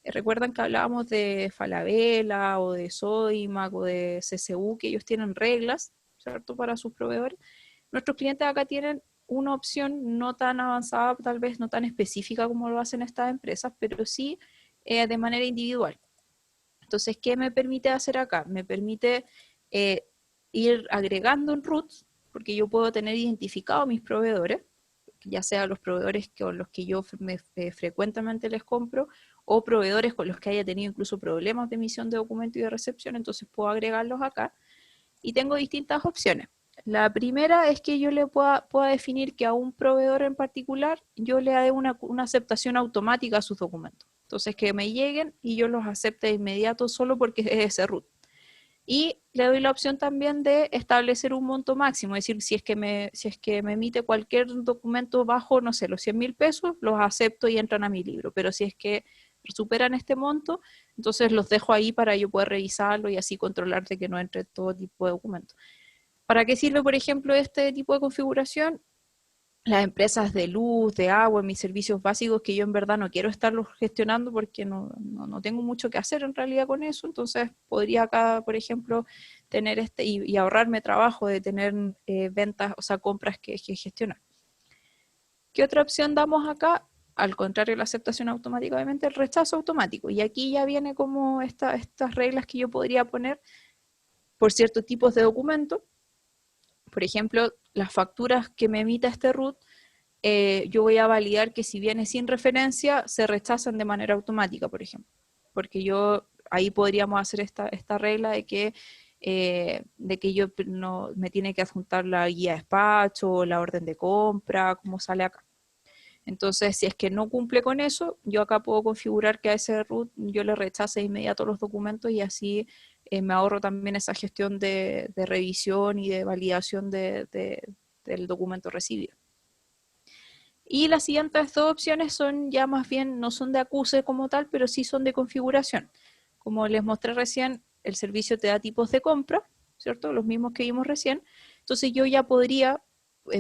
Recuerdan que hablábamos de Falabella o de Sodimac o de CCU, que ellos tienen reglas, ¿cierto?, para sus proveedores. Nuestros clientes acá tienen una opción no tan avanzada, tal vez no tan específica como lo hacen estas empresas, pero sí de manera individual. Entonces, ¿qué me permite hacer acá? Me permite ir agregando en roots, porque yo puedo tener identificados mis proveedores, ya sea los proveedores con los que yo frecuentemente les compro, o proveedores con los que haya tenido incluso problemas de emisión de documento y de recepción, entonces puedo agregarlos acá. Y tengo distintas opciones. La primera es que yo le pueda definir que a un proveedor en particular yo le dé una aceptación automática a sus documentos. Entonces que me lleguen y yo los acepte de inmediato solo porque es ese root. Y le doy la opción también de establecer un monto máximo, es decir, si es que me emite cualquier documento bajo, no sé, los 100.000 pesos, los acepto y entran a mi libro, pero si es que superan este monto, entonces los dejo ahí para yo poder revisarlo y así controlar de que no entre todo tipo de documentos. ¿Para qué sirve, por ejemplo, este tipo de configuración? Las empresas de luz, de agua, mis servicios básicos que yo en verdad no quiero estarlos gestionando porque no tengo mucho que hacer en realidad con eso, entonces podría acá, por ejemplo, tener y ahorrarme trabajo de tener ventas, o sea, compras que gestionar. ¿Qué otra opción damos acá? Al contrario de la aceptación automática, obviamente el rechazo automático, y aquí ya viene como estas reglas que yo podría poner por ciertos tipos de documentos. Por ejemplo, las facturas que me emita este root, yo voy a validar que si viene sin referencia, se rechazan de manera automática, por ejemplo. Porque ahí podríamos hacer esta regla de que yo no me tiene que adjuntar la guía de despacho o la orden de compra, como sale acá. Entonces, si es que no cumple con eso, yo acá puedo configurar que a ese root yo le rechace de inmediato los documentos y así me ahorro también esa gestión de revisión y de validación del documento recibido. Y las siguientes dos opciones son ya más bien, no son de acuse como tal, pero sí son de configuración. Como les mostré recién, el servicio te da tipos de compra, ¿cierto? Los mismos que vimos recién. Entonces yo ya podría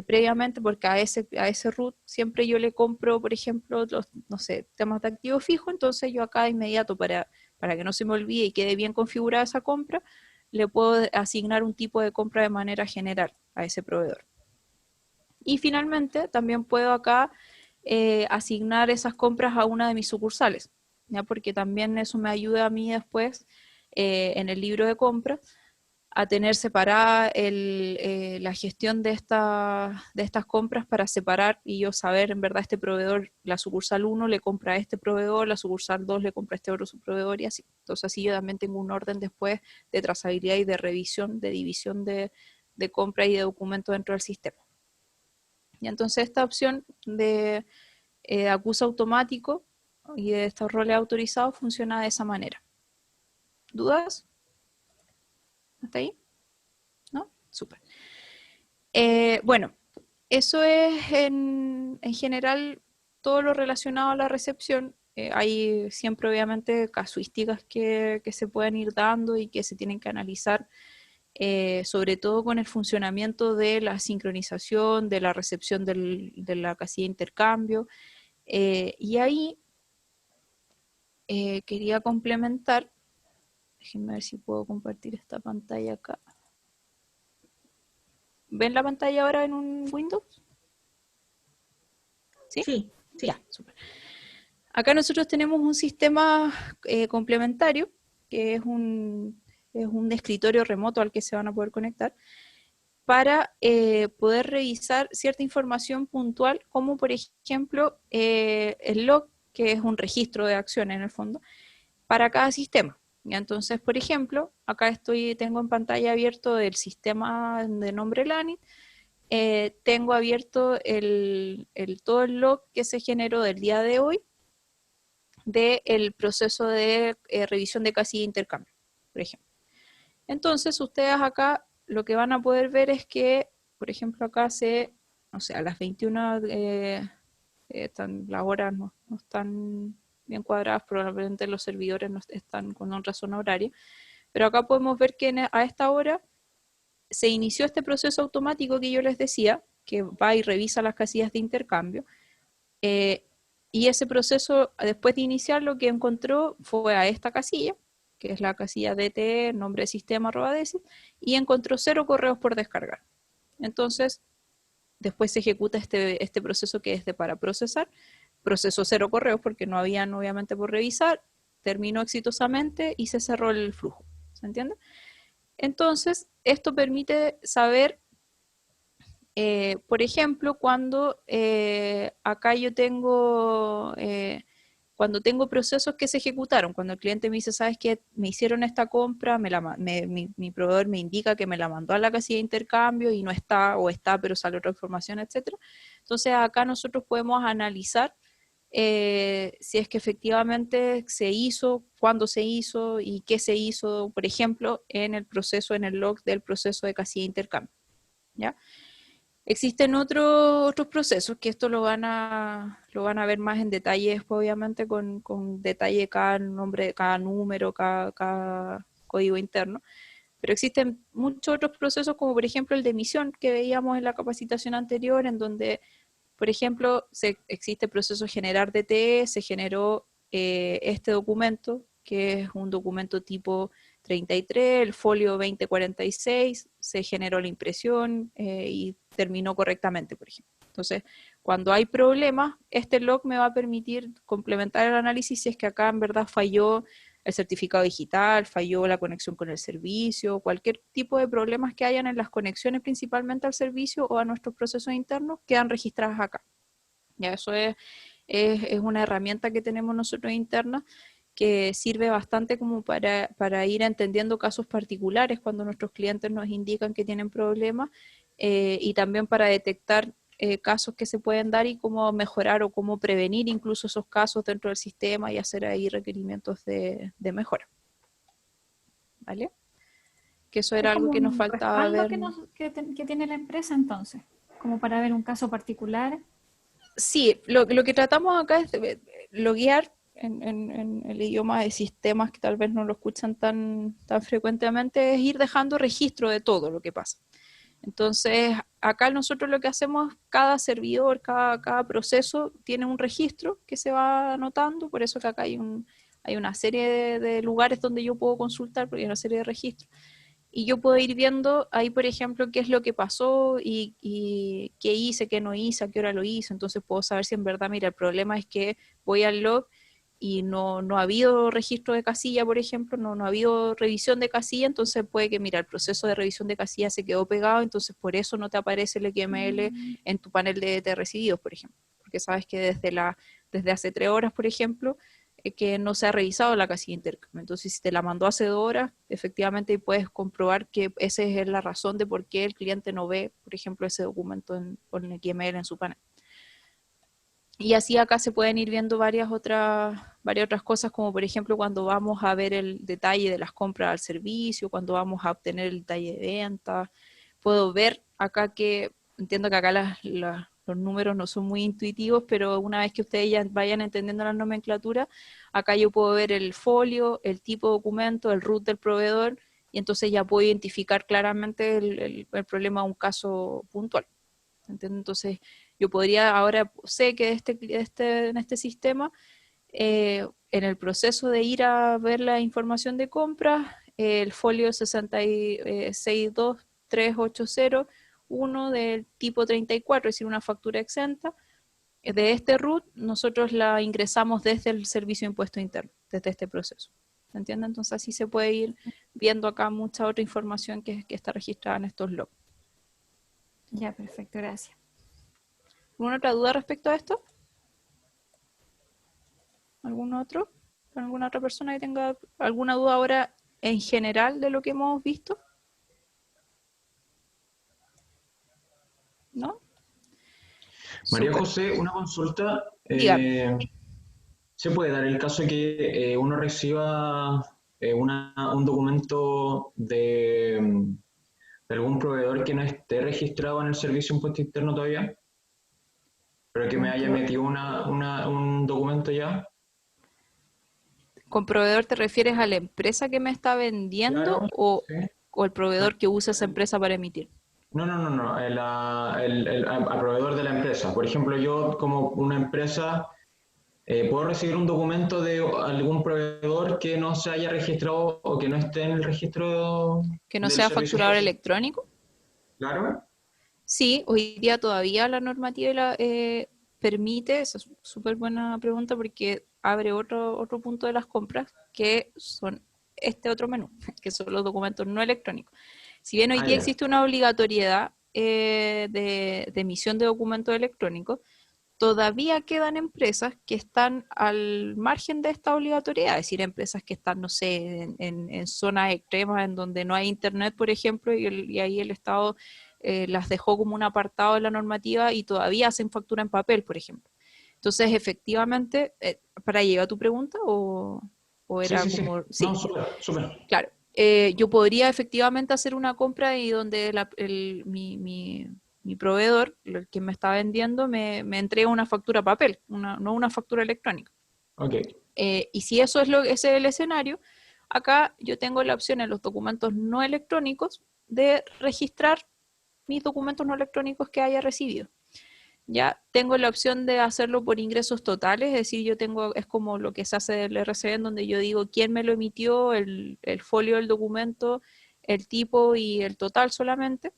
previamente, porque a ese root siempre yo le compro, por ejemplo, los, no sé, temas de activo fijo, entonces yo acá de inmediato para para que no se me olvide y quede bien configurada esa compra, le puedo asignar un tipo de compra de manera general a ese proveedor. Y finalmente, también puedo acá asignar esas compras a una de mis sucursales, ¿ya? Porque también eso me ayuda a mí después en el libro de compras a tener separada la gestión de estas compras para separar y yo saber en verdad este proveedor, la sucursal 1 le compra a este proveedor, la sucursal 2 le compra a este otro proveedor y así. Entonces así yo también tengo un orden después de trazabilidad y de revisión, de división de compra y de documentos dentro del sistema. Y entonces esta opción de acuse automático y de estos roles autorizados funciona de esa manera. ¿Dudas? ¿Hasta ahí? ¿No? Súper. Bueno, eso es en general todo lo relacionado a la recepción. Hay siempre obviamente casuísticas que se pueden ir dando y que se tienen que analizar, sobre todo con el funcionamiento de la sincronización, de la recepción de la casilla de intercambio. Y ahí quería complementar, déjenme ver si puedo compartir esta pantalla acá. ¿Ven la pantalla ahora en un Windows? ¿Sí? Sí, sí. Ya, súper. Acá nosotros tenemos un sistema complementario, que es un escritorio remoto al que se van a poder conectar, para poder revisar cierta información puntual, como por ejemplo el log, que es un registro de acciones en el fondo, para cada sistema. ¿Ya? Entonces, por ejemplo, acá tengo en pantalla abierto el sistema de nombre LANIT, tengo abierto todo el log que se generó del día de hoy del proceso de revisión de casilla de intercambio, por ejemplo. Entonces, ustedes acá lo que van a poder ver es que, por ejemplo, acá no sé, a las 21 las horas no están bien cuadradas, probablemente los servidores no están con otra zona horaria, pero acá podemos ver que a esta hora se inició este proceso automático que yo les decía, que va y revisa las casillas de intercambio, y ese proceso, después de iniciar, lo que encontró fue a esta casilla, que es la casilla DTE, nombre de sistema, @desis, y encontró 0 correos por descargar. Entonces, después se ejecuta este proceso que es para procesar, procesó 0 correos porque no habían obviamente por revisar, terminó exitosamente y se cerró el flujo. ¿Se entiende? Entonces, esto permite saber, por ejemplo, cuando acá yo tengo, cuando tengo procesos que se ejecutaron, cuando el cliente me dice, ¿sabes qué? Me hicieron esta compra, mi proveedor me indica que me la mandó a la casilla de intercambio y no está, o está, pero sale otra información, etc. Entonces acá nosotros podemos analizar si es que efectivamente se hizo, cuándo se hizo y qué se hizo, por ejemplo, en el proceso, en el log del proceso de casilla de intercambio. ¿Ya? Existen otros procesos que esto lo van a ver más en detalle después, obviamente, con detalle cada nombre, cada número, cada código interno. Pero existen muchos otros procesos, como por ejemplo el de emisión que veíamos en la capacitación anterior, en donde, por ejemplo, existe el proceso generar DTE, se generó este documento, que es un documento tipo 33, el folio 2046, se generó la impresión y terminó correctamente, por ejemplo. Entonces, cuando hay problemas, este log me va a permitir complementar el análisis si es que acá en verdad falló el certificado digital, falló la conexión con el servicio, cualquier tipo de problemas que hayan en las conexiones principalmente al servicio o a nuestros procesos internos quedan registradas acá. Ya eso es una herramienta que tenemos nosotros interna que sirve bastante como para ir entendiendo casos particulares cuando nuestros clientes nos indican que tienen problemas y también para detectar casos que se pueden dar y cómo mejorar o cómo prevenir incluso esos casos dentro del sistema y hacer ahí requerimientos de mejora. ¿Vale? Que eso era Es algo como que nos un faltaba respaldo ver. que tiene la empresa entonces, como para ver un caso particular. Sí, lo que tratamos acá es loguear en el idioma de sistemas que tal vez no lo escuchan tan frecuentemente, es ir dejando registro de todo lo que pasa. Entonces, acá nosotros lo que hacemos, cada servidor, cada proceso tiene un registro que se va anotando, por eso que acá hay hay una serie de lugares donde yo puedo consultar, porque hay una serie de registros, y yo puedo ir viendo ahí, por ejemplo, qué es lo que pasó y qué hice, qué no hice, a qué hora lo hice. Entonces puedo saber si en verdad, mira, el problema es que voy al log y no ha habido registro de casilla, por ejemplo, no ha habido revisión de casilla, entonces puede que, mira, el proceso de revisión de casilla se quedó pegado, entonces por eso no te aparece el XML en tu panel de recibidos, por ejemplo. Porque sabes que desde hace 3 horas, por ejemplo, que no se ha revisado la casilla de intercambio. Entonces, si te la mandó hace 2 horas, efectivamente puedes comprobar que esa es la razón de por qué el cliente no ve, por ejemplo, ese documento con el XML en su panel. Y así acá se pueden ir viendo varias otras cosas, como por ejemplo cuando vamos a ver el detalle de las compras al servicio, cuando vamos a obtener el detalle de venta. Puedo ver acá que, entiendo que acá los números no son muy intuitivos, pero una vez que ustedes ya vayan entendiendo la nomenclatura, acá yo puedo ver el folio, el tipo de documento, el root del proveedor, y entonces ya puedo identificar claramente el problema de un caso puntual. ¿Entiendes? Entonces, yo podría, ahora sé que en este sistema, en el proceso de ir a ver la información de compras, el folio 62380, del tipo 34, es decir, una factura exenta, de este root, nosotros la ingresamos desde el servicio de impuesto interno, desde este proceso. ¿Se entiende? Entonces, así se puede ir viendo acá mucha otra información que está registrada en estos logs. Ya, perfecto, gracias. ¿Alguna otra duda respecto a esto? ¿Alguna otra persona que tenga alguna duda ahora en general de lo que hemos visto? ¿No? María Súper. José, una consulta. Dígame. ¿Se puede dar el caso de que uno reciba un documento de algún proveedor que no esté registrado en el servicio de impuesto interno todavía? Pero que me haya metido un documento ya. ¿Con proveedor te refieres a la empresa que me está vendiendo Claro, o sí. el proveedor que usa esa empresa para emitir? No, al proveedor de la empresa. Por ejemplo, yo como una empresa puedo recibir un documento de algún proveedor que no se haya registrado o que no esté en el registro ¿Que no del sea servicio. facturador electrónico? Claro. Sí, hoy día todavía la normativa permite, esa es súper buena pregunta porque abre otro punto de las compras, que son este otro menú, que son los documentos no electrónicos. Si bien hoy día Ya. existe una obligatoriedad de emisión de documentos electrónicos, todavía quedan empresas que están al margen de esta obligatoriedad, es decir, empresas que están, no sé, en zonas extremas en donde no hay internet, por ejemplo, y ahí el Estado las dejó como un apartado de la normativa y todavía hacen factura en papel, por ejemplo. Entonces, efectivamente, ¿para llegar a tu pregunta o Sí, era sí, sí. como...? No, Sí, súper, súper. claro. Yo podría efectivamente hacer una compra y donde mi proveedor, el que me está vendiendo, me entrega una factura a papel, no una factura electrónica. Ok. Y si eso ese es el escenario, acá yo tengo la opción en los documentos no electrónicos de registrar mis documentos no electrónicos que haya recibido. Ya tengo la opción de hacerlo por ingresos totales, es decir, es como lo que se hace del RCB, en donde yo digo quién me lo emitió, el folio del documento, el tipo y el total solamente.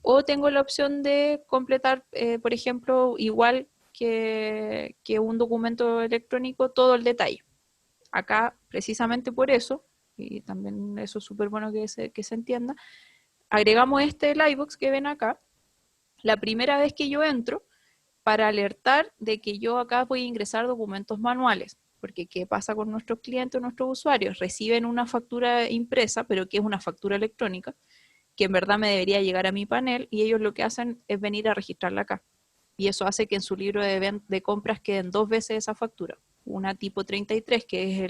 O tengo la opción de completar, por ejemplo, igual que un documento electrónico, todo el detalle. Acá, precisamente por eso, y también eso es súper bueno que se entienda, agregamos este livebox que ven acá, la primera vez que yo entro, para alertar de que yo acá voy a ingresar documentos manuales. Porque ¿qué pasa con nuestros clientes o nuestros usuarios? Reciben una factura impresa, pero que es una factura electrónica, que en verdad me debería llegar a mi panel, y ellos lo que hacen es venir a registrarla acá. Y eso hace que en su libro de compras queden 2 veces esa factura. Una tipo 33, que es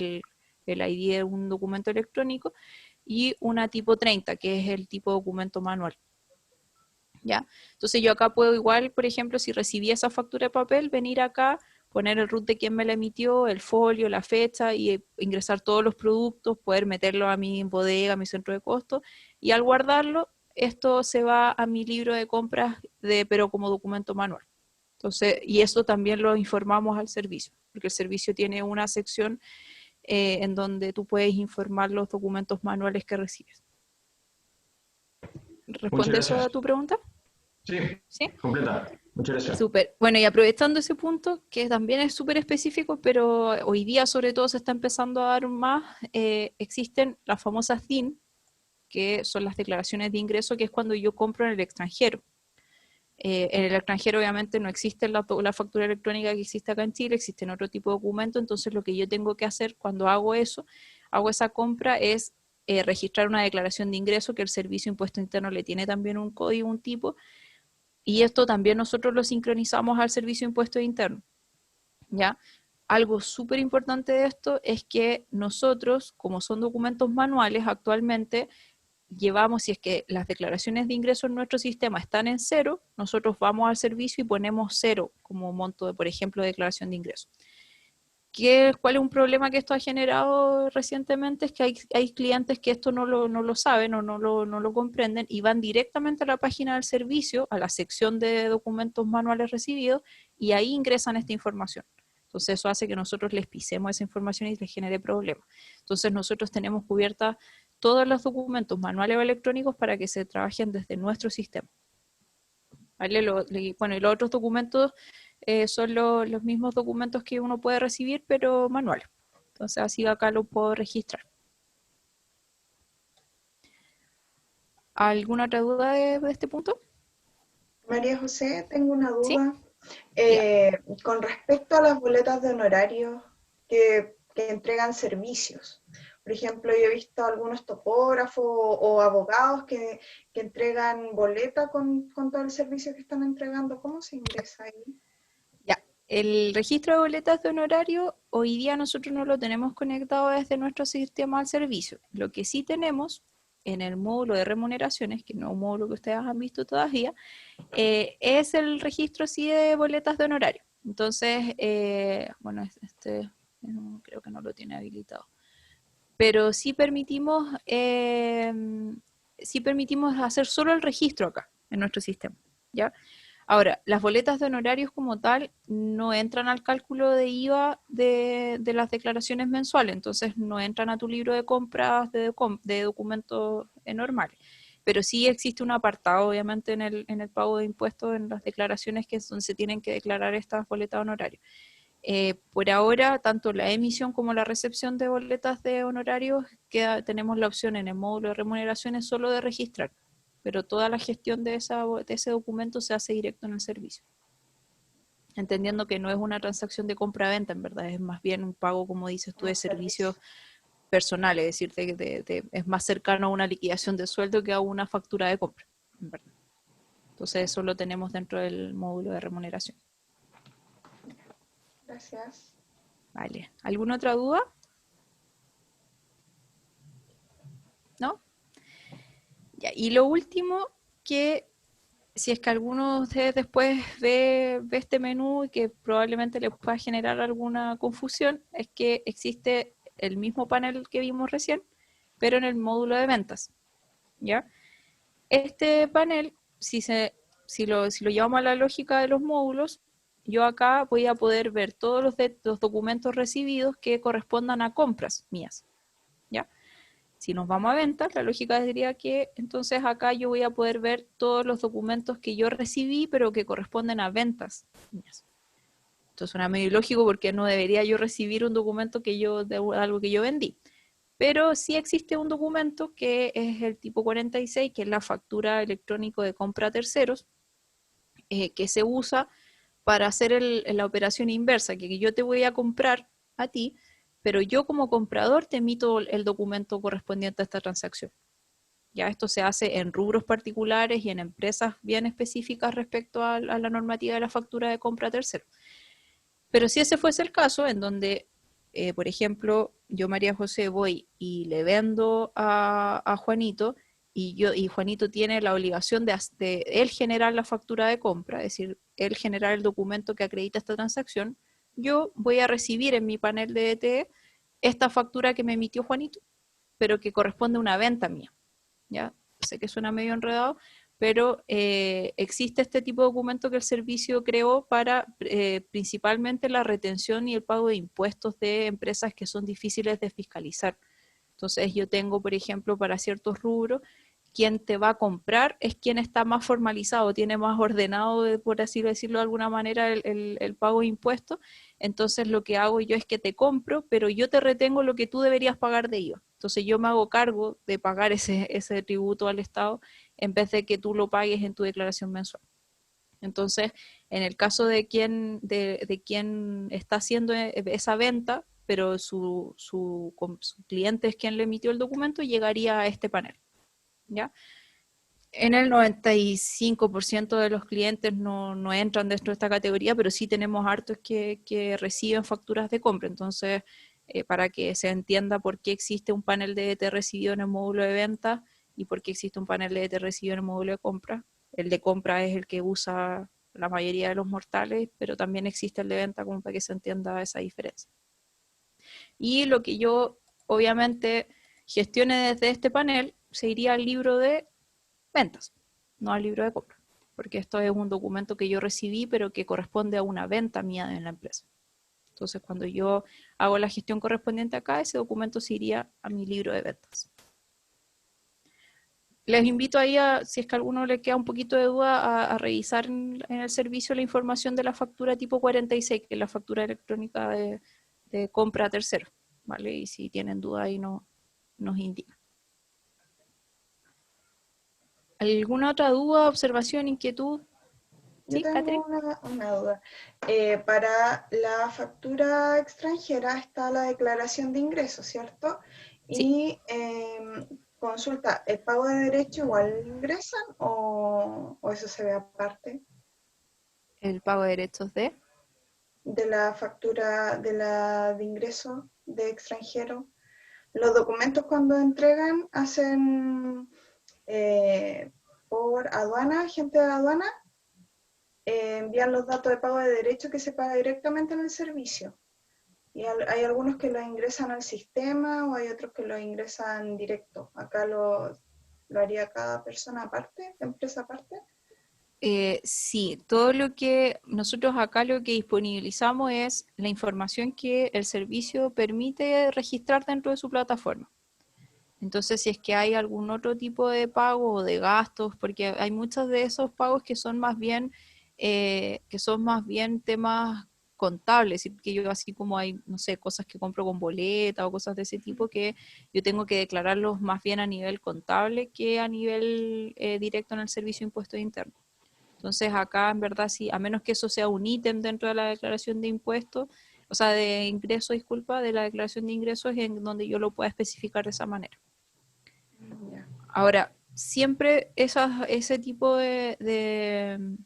el ID de un documento electrónico, y una tipo 30, que es el tipo de documento manual. ¿Ya? Entonces yo acá puedo igual, por ejemplo, si recibí esa factura de papel, venir acá, poner el root de quién me la emitió, el folio, la fecha, y ingresar todos los productos, poder meterlo a mi bodega, a mi centro de costo, y al guardarlo, esto se va a mi libro de compras, pero como documento manual. Entonces, y eso también lo informamos al servicio, porque el servicio tiene una sección en donde tú puedes informar los documentos manuales que recibes. Muchas ¿Responde eso a gracias. tu pregunta? Sí, ¿Sí? completa. Muchas gracias. Súper. Bueno, y aprovechando ese punto, que también es súper específico, pero hoy día sobre todo se está empezando a dar más, existen las famosas DIN, que son las declaraciones de ingreso, que es cuando yo compro en el extranjero. En el extranjero obviamente no existe la factura electrónica que existe acá en Chile, existen otro tipo de documentos, entonces lo que yo tengo que hacer cuando hago eso, hago esa compra, es registrar una declaración de ingreso que el Servicio de Impuesto Interno le tiene también un código, un tipo, y esto también nosotros lo sincronizamos al Servicio de Impuesto Interno, ¿ya? Algo súper importante de esto es que nosotros, como son documentos manuales actualmente, llevamos, si es que las declaraciones de ingreso en nuestro sistema están en cero, nosotros vamos al servicio y ponemos cero como monto de, por ejemplo, declaración de ingreso. ¿Cuál es un problema que esto ha generado recientemente? Es que hay clientes que esto no lo saben o no lo comprenden y van directamente a la página del servicio, a la sección de documentos manuales recibidos, y ahí ingresan esta información. Entonces eso hace que nosotros les pisemos esa información y les genere problemas. Entonces nosotros tenemos cubiertas todos los documentos manuales o electrónicos para que se trabajen desde nuestro sistema. ¿Vale? Bueno, y los otros documentos son los mismos documentos que uno puede recibir, pero manuales. Entonces así acá lo puedo registrar. ¿Alguna otra duda de este punto? María José, tengo una ¿Sí? duda. Ya. Con respecto a las boletas de honorarios que entregan servicios. Por ejemplo, yo he visto algunos topógrafos o abogados que entregan boleta con todo el servicio que están entregando. ¿Cómo se ingresa ahí? Ya. El registro de boletas de honorario, hoy día nosotros no lo tenemos conectado desde nuestro sistema al servicio. Lo que sí tenemos en el módulo de remuneraciones, que no es un módulo que ustedes han visto todavía, es el registro sí de boletas de honorario. Entonces, bueno, creo que no lo tiene habilitado. Pero sí permitimos hacer solo el registro acá, en nuestro sistema, ¿ya? Ahora, las boletas de honorarios como tal no entran al cálculo de IVA de las declaraciones mensuales, entonces no entran a tu libro de compras de documentos normales. Pero sí existe un apartado, obviamente, en el pago de impuestos, en las declaraciones, que es donde se tienen que declarar estas boletas de honorarios. Por ahora, tanto la emisión como la recepción de boletas de honorarios, tenemos la opción en el módulo de remuneraciones solo de registrar, pero toda la gestión de ese documento se hace directo en el servicio. Entendiendo que no es una transacción de compra-venta, en verdad, es más bien un pago, como dices tú, de servicios personales, es decir, es más cercano a una liquidación de sueldo que a una factura de compra, en verdad. Entonces eso lo tenemos dentro del módulo de remuneración. Gracias. Vale. ¿Alguna otra duda? ¿No? Ya, y lo último, que si es que alguno de ustedes después ve este menú y que probablemente les pueda generar alguna confusión, es que existe el mismo panel que vimos recién, pero en el módulo de ventas, ¿ya? Este panel, si lo llevamos a la lógica de los módulos, yo acá voy a poder ver todos los documentos recibidos que correspondan a compras mías, ¿ya? Si nos vamos a ventas, la lógica diría que entonces acá yo voy a poder ver todos los documentos que yo recibí, pero que corresponden a ventas mías. Esto suena medio ilógico porque no debería yo recibir un documento de algo que yo vendí. Pero sí existe un documento que es el tipo 46, que es la factura electrónica de compra a terceros, que se usa para hacer la operación inversa, que yo te voy a comprar a ti, pero yo como comprador te emito el documento correspondiente a esta transacción. Ya esto se hace en rubros particulares y en empresas bien específicas respecto a la normativa de la factura de compra a terceros. Pero si ese fuese el caso, en donde, por ejemplo, yo, María José, voy y le vendo a Juanito, y Juanito tiene la obligación de él generar la factura de compra, es decir, él generar el documento que acredita esta transacción, yo voy a recibir en mi panel de DTE esta factura que me emitió Juanito, pero que corresponde a una venta mía. ¿Ya? Sé que suena medio enredado, pero existe este tipo de documento que el servicio creó para principalmente la retención y el pago de impuestos de empresas que son difíciles de fiscalizar. Entonces yo tengo, por ejemplo, para ciertos rubros, quien te va a comprar es quien está más formalizado, tiene más ordenado, por así decirlo de alguna manera, el pago de impuestos. Entonces lo que hago yo es que te compro, pero yo te retengo lo que tú deberías pagar de IVA. Entonces yo me hago cargo de pagar ese tributo al Estado en vez de que tú lo pagues en tu declaración mensual. Entonces, en el caso de quien está haciendo esa venta, pero su cliente es quien le emitió el documento, llegaría a este panel. ¿Ya? En el 95% de los clientes no entran dentro de esta categoría, pero sí tenemos hartos que reciben facturas de compra. Entonces, para que se entienda por qué existe un panel de ET recibido en el módulo de venta y por qué existe un panel de ET recibido en el módulo de compra. El de compra es el que usa la mayoría de los mortales, pero también existe el de venta como para que se entienda esa diferencia. Y lo que yo, obviamente, gestione desde este panel se iría al libro de ventas, no al libro de compra, porque esto es un documento que yo recibí, pero que corresponde a una venta mía en la empresa. Entonces, cuando yo hago la gestión correspondiente acá, ese documento se iría a mi libro de ventas. Les invito ahí si es que a alguno le queda un poquito de duda, a revisar en el servicio la información de la factura tipo 46, que es la factura electrónica de compra a tercero, ¿vale? Y si tienen duda ahí nos indican. ¿Alguna otra duda, observación, inquietud? Yo ¿Sí, Catherine? tengo una duda. Para la factura extranjera está la declaración de ingresos, ¿cierto? Sí. Y consulta, ¿el pago de derecho igual ingresan o eso se ve aparte? El pago de derechos de... De la factura de ingreso de extranjero. Los documentos cuando entregan hacen por aduana, gente de aduana, envían los datos de pago de derecho que se paga directamente en el servicio. Y hay algunos que los ingresan al sistema o hay otros que los ingresan directo. Acá lo haría cada persona aparte, empresa aparte. Sí, todo lo que nosotros acá lo que disponibilizamos es la información que el servicio permite registrar dentro de su plataforma. Entonces, si es que hay algún otro tipo de pago o de gastos, porque hay muchos de esos pagos que son más bien temas contables, que yo así como hay, no sé, cosas que compro con boleta o cosas de ese tipo que yo tengo que declararlos más bien a nivel contable que a nivel directo en el servicio de impuestos internos. Entonces acá en verdad sí, a menos que eso sea un ítem dentro de la declaración de impuestos, o sea, de ingreso, disculpa, de la declaración de ingresos en donde yo lo pueda especificar de esa manera. Ya. Ahora, siempre ese tipo de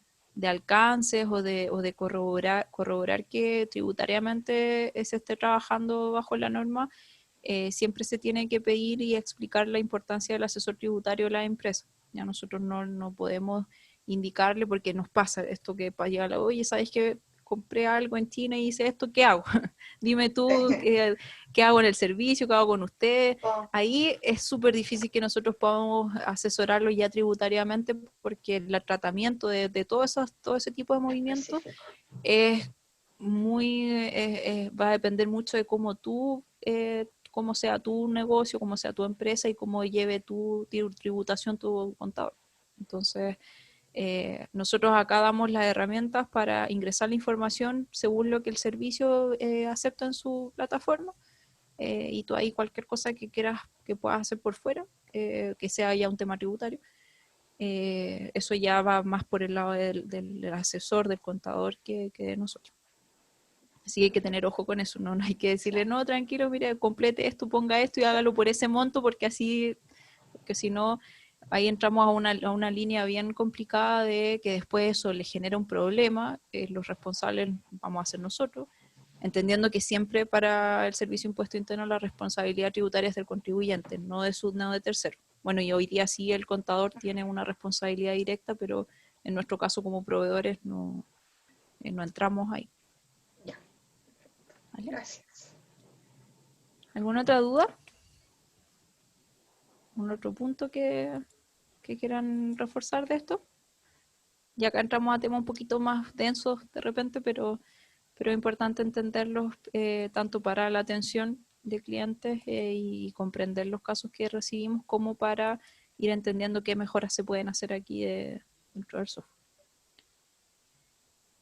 alcances o de corroborar que tributariamente se esté trabajando bajo la norma, siempre se tiene que pedir y explicar la importancia del asesor tributario de la empresa. Ya nosotros no podemos indicarle porque nos pasa esto que llega, oye, ¿sabes qué? Compré algo en China y hice esto, ¿qué hago? Dime tú qué hago en el servicio, qué hago con ustedes. Oh, Ahí es súper difícil que nosotros podamos asesorarlo ya tributariamente porque el tratamiento de todo ese tipo de movimientos específico. es va a depender mucho de cómo sea tu negocio, cómo sea tu empresa y cómo lleve tu tributación tu contador. Entonces, nosotros acá damos las herramientas para ingresar la información según lo que el servicio acepta en su plataforma. Y tú ahí cualquier cosa que quieras que puedas hacer por fuera, que sea ya un tema tributario, eso ya va más por el lado del asesor, del contador que de nosotros. Así que hay que tener ojo con eso, ¿no? No hay que decirle, no, tranquilo, mire, complete esto, ponga esto y hágalo por ese monto, porque si no, ahí entramos a una línea bien complicada de que después eso le genera un problema, los responsables vamos a ser nosotros, entendiendo que siempre para el Servicio de Impuesto Interno la responsabilidad tributaria es del contribuyente, no de tercero. Bueno, y hoy día sí el contador tiene una responsabilidad directa, pero en nuestro caso como proveedores no entramos ahí. Ya, ¿Vale? gracias. ¿Alguna otra duda? ¿Un otro punto que que quieran reforzar de esto. Y acá entramos a temas un poquito más densos de repente, pero es importante entenderlos tanto para la atención de clientes y comprender los casos que recibimos como para ir entendiendo qué mejoras se pueden hacer aquí dentro del software.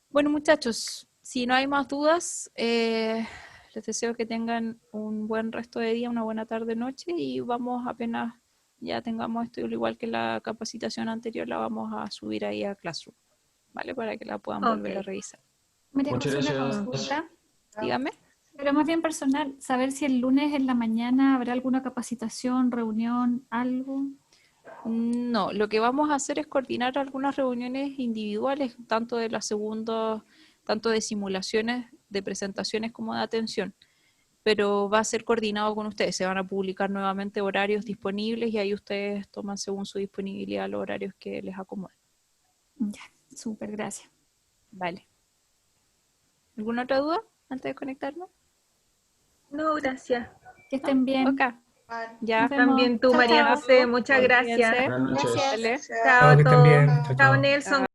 Bueno, muchachos, si no hay más dudas, les deseo que tengan un buen resto de día, una buena tarde, noche, y vamos apenas ya tengamos esto, al igual que la capacitación anterior, la vamos a subir ahí a Classroom, ¿vale? Para que la puedan volver a revisar. María Muchas José, una gracias. consulta, Dígame. pero más bien personal, saber si el lunes en la mañana habrá alguna capacitación, reunión, algo. No, lo que vamos a hacer es coordinar algunas reuniones individuales, tanto de simulaciones, de presentaciones como de atención, pero va a ser coordinado con ustedes. Se van a publicar nuevamente horarios disponibles y ahí ustedes toman según su disponibilidad los horarios que les acomoden. Ya, súper, gracias. Vale. ¿Alguna otra duda antes de conectarnos? No, gracias. Que estén bien. Ok, ya. Nos vemos. También tú, Chao, María chao. José, muchas gracias. Cuídense. Buenas noches. Vale. Chao a que estén todos. bien. Chao, Chao, chao. Nelson.